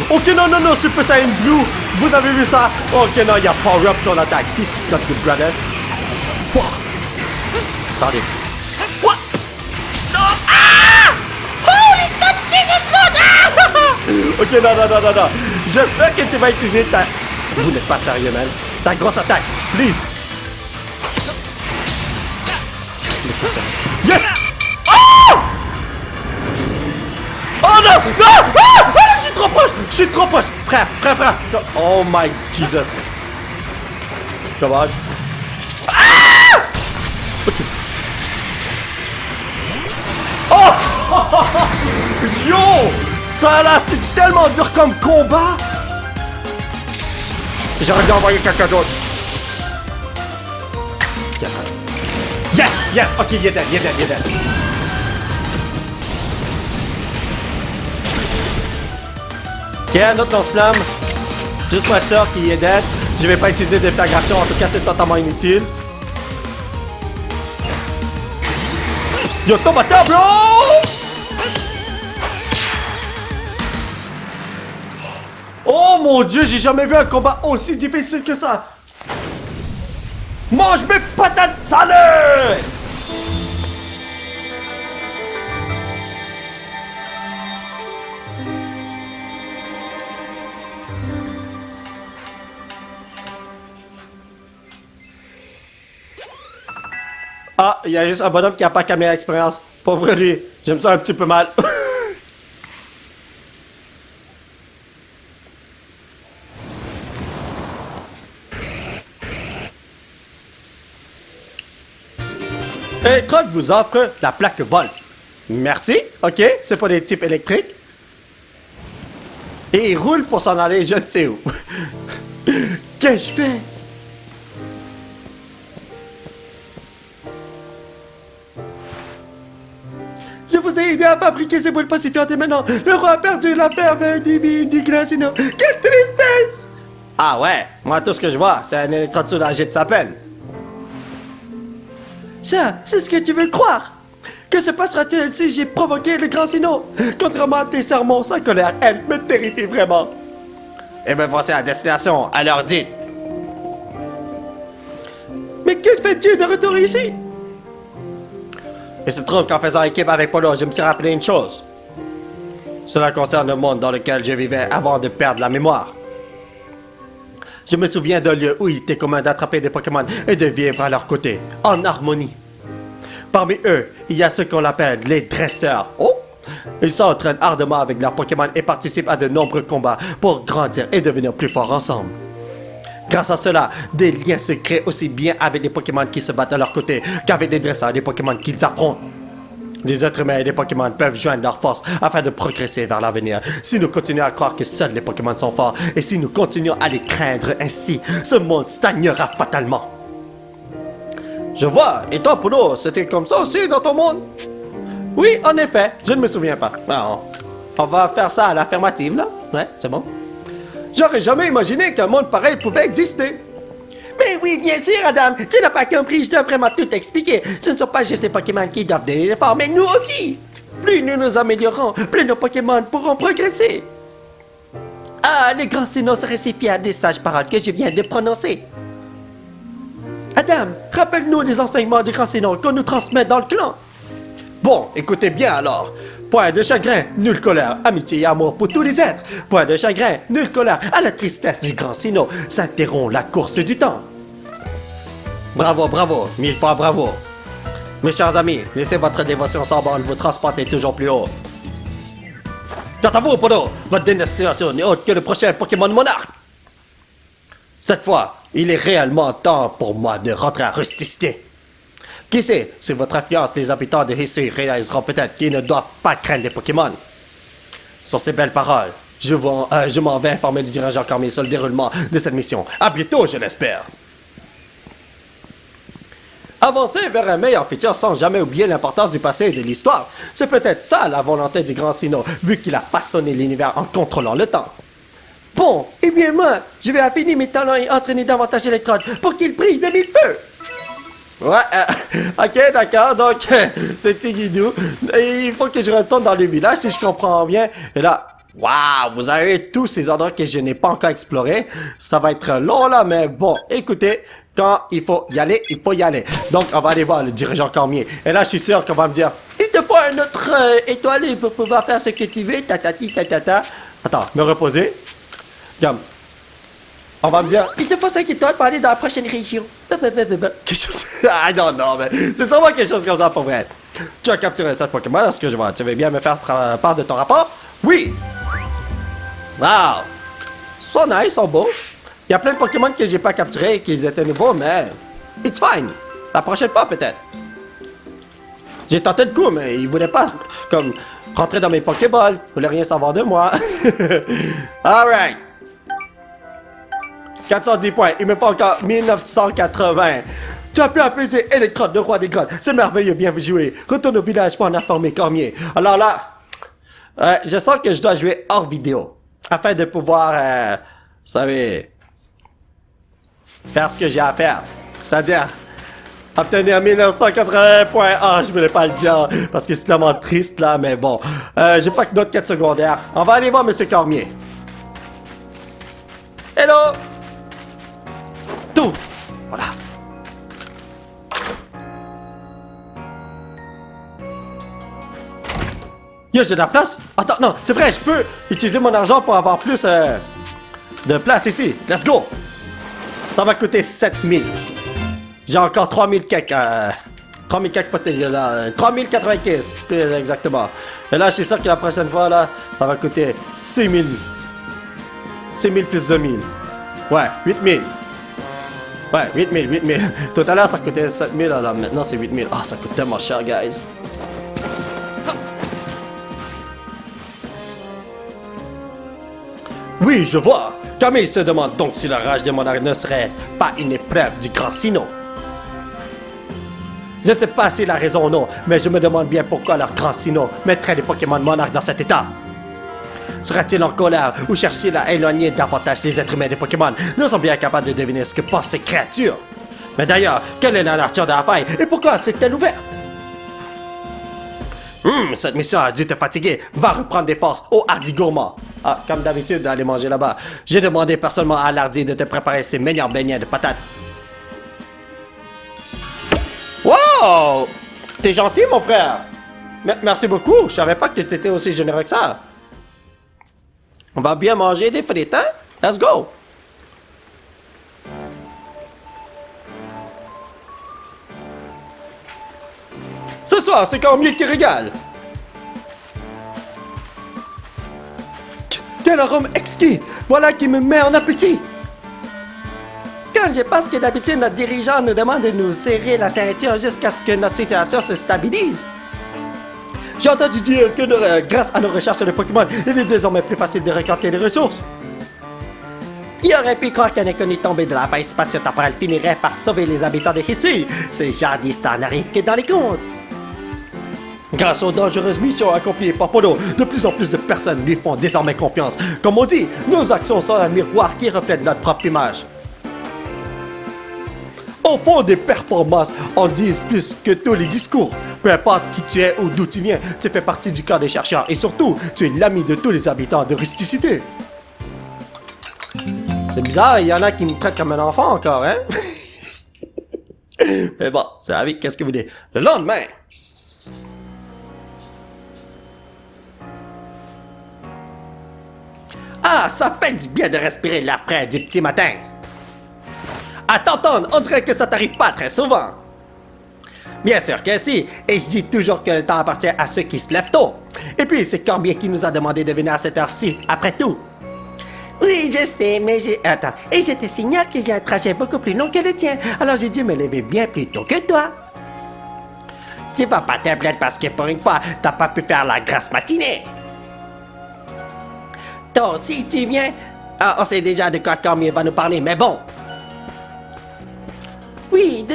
Ok, non, non, non, Super Saiyan Blue! Vous avez vu ça? Ok, non, il y a Power Up sur l'attaque. This is not good, brothers. Wow. Attendez. What? Non! Ah! Holy God, Jesus Lord! Ah! Ok, non, non, non, non, non. J'espère que tu vas utiliser ta... Vous n'êtes pas sérieux, man. Ta grosse attaque, please. Yes! Oh! Oh non! Non! Ah! Ah! Je suis trop proche! Je suis trop proche! Frère! Oh my Jesus! Come on! Ah! Ok. Oh! Yo! Ça là, c'est tellement dur comme combat! J'aurais dû envoyer quelqu'un d'autre. Yes! Yes! Ok, il est dead. Ok, un autre lance-flamme. Juste pour être sûr qu'il est dead. Je vais pas utiliser de déflagration, en tout cas c'est totalement inutile. Yo, tombe à terre, bro! Oh mon dieu, j'ai jamais vu un combat aussi difficile que ça! Mange mes patates salées! Ah, il y a juste un bonhomme qui a pas calmé l'expérience. Pauvre lui, j'aime ça un petit peu mal. Hey, Electrode vous offre la plaque Volt. Merci, ok, c'est pas des types électriques. Et il roule pour s'en aller je ne sais où. Qu'est-ce que je fais? Je vous ai aidé à fabriquer ces boules pacifiantes et maintenant, le roi a perdu la ferme divine du Grassino. Quelle tristesse! Ah ouais, moi tout ce que je vois, c'est un électrode soulagé de sa peine. Ça, c'est ce que tu veux croire? Que se passera-t-il si j'ai provoqué le Grand Sino? Contrairement à tes sermons, sa colère, elle, me terrifie vraiment. Eh bien, voici la destination, à l'heure dite. Mais que fais-tu de retour ici? Il se trouve qu'en faisant équipe avec Polo, je me suis rappelé une chose. Cela concerne le monde dans lequel je vivais avant de perdre la mémoire. Je me souviens d'un lieu où il était commun d'attraper des Pokémon et de vivre à leur côté, en harmonie. Parmi eux, il y a ceux qu'on appelle les dresseurs. Oh! Ils s'entraînent ardemment avec leurs Pokémon et participent à de nombreux combats pour grandir et devenir plus forts ensemble. Grâce à cela, des liens se créent aussi bien avec les Pokémon qui se battent à leur côté qu'avec les dresseurs et les Pokémon qu'ils affrontent. Les êtres humains et les Pokémon peuvent joindre leurs forces afin de progresser vers l'avenir. Si nous continuons à croire que seuls les Pokémon sont forts et si nous continuons à les craindre ainsi, ce monde stagnera fatalement. Je vois. Et toi, Polo, c'était comme ça aussi dans ton monde? Oui, en effet. Je ne me souviens pas. Non. On va faire ça à l'affirmative, là. Ouais, c'est bon. J'aurais jamais imaginé qu'un monde pareil pouvait exister. Mais oui, bien sûr, Adam. Tu n'as pas compris, je dois vraiment tout expliquer. Ce ne sont pas juste les Pokémon qui doivent donner l'effort, mais nous aussi. Plus nous nous améliorons, plus nos Pokémon pourront progresser. Ah, le Grand Sino serait si fier des sages paroles que je viens de prononcer. Adam, rappelle-nous les enseignements du Grand Sino qu'on nous transmet dans le clan. Bon, écoutez bien alors. Point de chagrin, nulle colère, amitié et amour pour tous les êtres. Point de chagrin, nulle colère, à la tristesse du Grand Sino s'interrompt la course du temps. Bravo, bravo, 1000 fois bravo. Mes chers amis, laissez votre dévotion sans borne vous transporter toujours plus haut. Quant à vous, Polo, votre destination n'est autre que le prochain Pokémon Monarque. Cette fois, il est réellement temps pour moi de rentrer à rusticité. Qui sait, si votre influence, les habitants de Hisui réaliseront peut-être qu'ils ne doivent pas craindre les Pokémon. Sur ces belles paroles, je m'en vais informer le dirigeant Cormier sur le déroulement de cette mission. À bientôt, je l'espère. Avancer vers un meilleur futur sans jamais oublier l'importance du passé et de l'histoire. C'est peut-être ça la volonté du Grand Sino, vu qu'il a façonné l'univers en contrôlant le temps. Bon, eh bien moi, je vais affiner mes talents et entraîner davantage Electrode pour qu'il brille de mille feux. Ouais, ok, d'accord, donc c'est Tigidou. Il faut que je retourne dans le village si je comprends bien. Et là, waouh, vous avez tous ces endroits que je n'ai pas encore explorés. Ça va être long là, mais bon, écoutez, quand il faut y aller, il faut y aller. Donc, on va aller voir le dirigeant Cormier. Et là, je suis sûr qu'on va me dire, il te faut un autre étoilé pour pouvoir faire ce que tu veux, tatati, tatata. Attends, me reposer. Comme. On va me dire, il te faut 5 étoiles pour aller dans la prochaine région. Quelque chose. Ah non, non, mais c'est sûrement quelque chose comme ça pour vrai. Tu as capturé 7 Pokémon, est-ce que je vois? Tu veux bien me faire part de ton rapport? Oui! Wow! Ils sont nice, ils sont beaux. Il y a plein de Pokémon que j'ai pas capturés et qu'ils étaient nouveaux, mais. It's fine. La prochaine fois, peut-être. J'ai tenté le coup, mais ils voulaient pas, comme, rentrer dans mes Pokéballs. Ils voulaient rien savoir de moi. Alright. 410 points, il me faut encore 1980. Tu as pu apaiser Electrode, le roi des grottes. C'est merveilleux, bien joué. Retourne au village pour en informer Cormier. Alors là, je sens que je dois jouer hors vidéo. Afin de pouvoir, vous savez, faire ce que j'ai à faire. C'est-à-dire, obtenir 1980 points. Ah, je voulais pas le dire, parce que c'est tellement triste là, mais bon. J'ai pas que d'autres quêtes secondaires. On va aller voir Monsieur Cormier. Hello! Tout! Voilà. Yo, j'ai de la place? Attends, non, c'est vrai, je peux utiliser mon argent pour avoir plus de place ici. Let's go! Ça va coûter 7000. J'ai encore 3000 quelques. 3000 quelques potentiels là. 3095, plus exactement. Et là, je suis sûr que la prochaine fois, là, ça va coûter 6000. 6000 plus 2000. Ouais, 8000. Ouais, 8000, 8000. Tout à l'heure, ça coûtait 7000, alors maintenant, c'est 8000. Ah, ça coûte tellement cher, guys. Oui, je vois. Camille se demande donc si la rage des monarques ne serait pas une épreuve du grand Sino. Je ne sais pas si la raison ou non, mais je me demande bien pourquoi leur grand Sino mettrait les Pokémon monarques dans cet état. Sera-t-il en colère ou cherche-t-il à éloigner davantage les êtres humains des Pokémon? Nous sommes bien capables de deviner ce que pensent ces créatures. Mais d'ailleurs, quelle est la nature de la faille et pourquoi s'est-elle ouverte? Cette mission a dû te fatiguer. Va reprendre des forces au hardi gourmand. Ah, comme d'habitude, d'aller manger là-bas. J'ai demandé personnellement à l'hardi de te préparer ses meilleurs beignets de patates. Wow! T'es gentil, mon frère. Merci beaucoup. Je savais pas que t'étais aussi généreux que ça. On va bien manger des frites, hein? Let's go! Ce soir, c'est Cormier qui régale. Quel arôme exquis! Voilà qui me met en appétit! Quand je pense que d'habitude notre dirigeant nous demande de nous serrer la ceinture jusqu'à ce que notre situation se stabilise. J'ai entendu dire que grâce à nos recherches sur les Pokémon, il est désormais plus facile de récolter les ressources. Il aurait pu croire qu'un inconnu tombé de la faille spatio-temporelle finirait par sauver les habitants de ici. Ce genre d'histoire n'arrive que dans les contes. Grâce aux dangereuses missions accomplies par Polo, de plus en plus de personnes lui font désormais confiance. Comme on dit, nos actions sont un miroir qui reflète notre propre image. Au fond, des performances en disent plus que tous les discours. Peu importe qui tu es ou d'où tu viens, tu fais partie du corps des chercheurs et surtout, tu es l'ami de tous les habitants de Rusticité. C'est bizarre, il y en a qui me traitent comme un enfant encore, hein? Mais bon, c'est la vie, qu'est-ce que vous dites? Le lendemain... Ah, ça fait du bien de respirer l'air frais du petit matin. À t'entendre, on dirait que ça t'arrive pas très souvent. Bien sûr que si, et je dis toujours que le temps appartient à ceux qui se lèvent tôt. Et puis, c'est Cormier qui nous a demandé de venir à cette heure-ci, après tout. Oui, je sais, mais j'ai... Attends, et je te signale que j'ai un trajet beaucoup plus long que le tien, alors j'ai dû me lever bien plus tôt que toi. Tu vas pas te plaindre parce que pour une fois, t'as pas pu faire la grasse matinée. Toi aussi, tu viens? Ah, on sait déjà de quoi Cormier va nous parler, mais bon. Oui,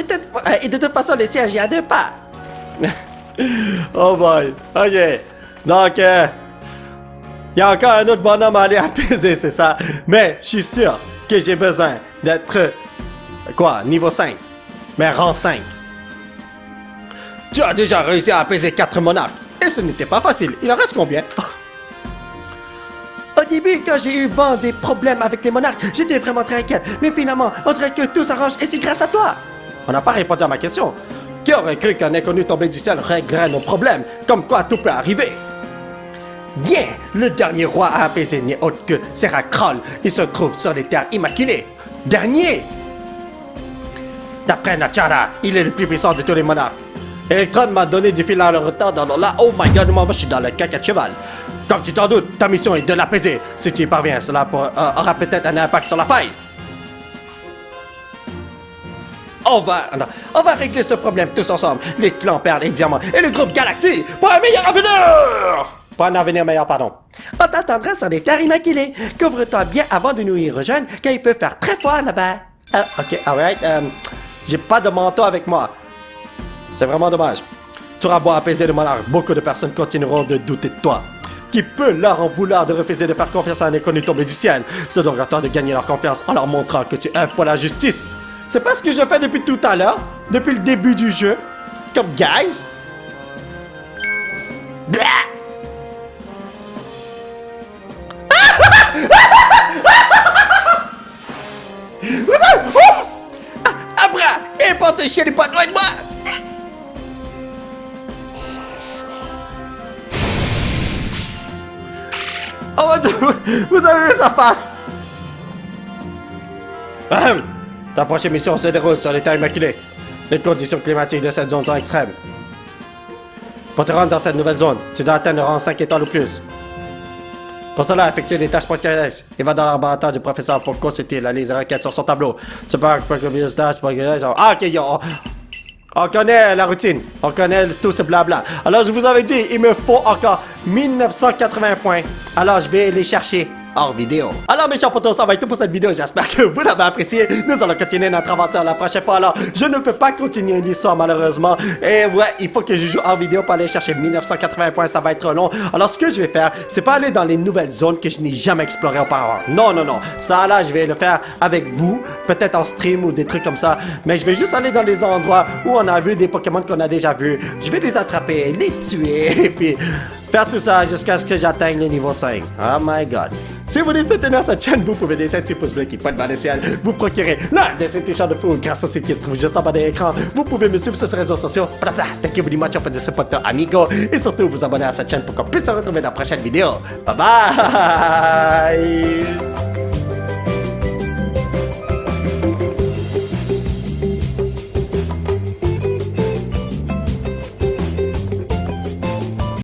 et de toute façon, le siège est à 2 pas. Oh boy, ok. Donc, il y a encore un autre bonhomme à aller apaiser, c'est ça. Mais je suis sûr que j'ai besoin d'être... Quoi, niveau 5. Mais rang 5. Tu as déjà réussi à apaiser 4 monarques. Et ce n'était pas facile. Il en reste combien? Au début, quand j'ai eu vent des problèmes avec les monarques, j'étais vraiment très inquiète. Mais finalement, on dirait que tout s'arrange et c'est grâce à toi. On n'a pas répondu à ma question. Qui aurait cru qu'un inconnu tombé du ciel réglerait nos problèmes? Comme quoi tout peut arriver. Bien, le dernier roi à apaiser n'est autre que Seracrol. Il se trouve sur les terres immaculées. Dernier! D'après Nachara, il est le plus puissant de tous les monarques. Electron m'a donné du fil à le retard dans là. Oh my god, moi je suis dans le caca de cheval. Comme tu t'en doutes, ta mission est de l'apaiser. Si tu y parviens, cela aura peut-être un impact sur la faille. On va régler ce problème tous ensemble. Les clans Perles et Diamant et le groupe Galaxy pour un meilleur avenir! Pour un avenir meilleur, pardon. On t'attendra sur les terres immaculées. Couvre-toi bien avant de nous y rejoindre, car il peut faire très froid là-bas. Ok, alright. J'ai pas de manteau avec moi. C'est vraiment dommage. Tu auras beau apaiser le monarque, beaucoup de personnes continueront de douter de toi. Qui peut leur en vouloir de refuser de faire confiance à un inconnu tombé du ciel? C'est donc à toi de gagner leur confiance en leur montrant que tu œuvres pour la justice. C'est pas ce que je fais depuis tout à l'heure, depuis le début du jeu. Comme guys. Abra, il porte ce chien n'est pas loin de moi. Oh mon Dieu, vous avez vu sa face. Ta prochaine mission se déroule sur les terres immaculées. Les conditions climatiques de cette zone sont extrêmes. Pour te rendre dans cette nouvelle zone, tu dois atteindre le rang 5 étoiles ou plus. Pour cela, effectue des tâches pratiques. Il va dans le laboratoire du professeur pour consulter la liste de requêtes sur son tableau. C'est pas combien de tâches, ah, ok, on connaît la routine. On connaît tout ce blabla. Alors, je vous avais dit, il me faut encore 1980 points. Alors, je vais les chercher hors vidéo. Alors, mes chers photos, ça va être tout pour cette vidéo. J'espère que vous l'avez apprécié. Nous allons continuer notre aventure la prochaine fois. Alors, je ne peux pas continuer l'histoire, malheureusement. Et ouais, il faut que je joue hors vidéo pour aller chercher 1980 points. Ça va être long. Alors, ce que je vais faire, c'est pas aller dans les nouvelles zones que je n'ai jamais explorées auparavant. Non, non, non. Ça, là, je vais le faire avec vous. Peut-être en stream ou des trucs comme ça. Mais je vais juste aller dans les endroits où on a vu des Pokémon qu'on a déjà vus. Je vais les attraper, les tuer, et puis faire tout ça jusqu'à ce que j'atteigne le niveau 5. Oh my god. Si vous voulez soutenir cette chaîne, vous pouvez laisser un petit pouce bleu qui pointe vers le ciel. Vous procurer l'un des t-shirts de fou grâce à ce qui se trouve juste en bas de l'écran. Vous pouvez me suivre sur les réseaux sociaux. Thank you very much for the support, amigo. Et surtout, vous abonner à cette chaîne pour qu'on puisse se retrouver dans la prochaine vidéo. Bye bye!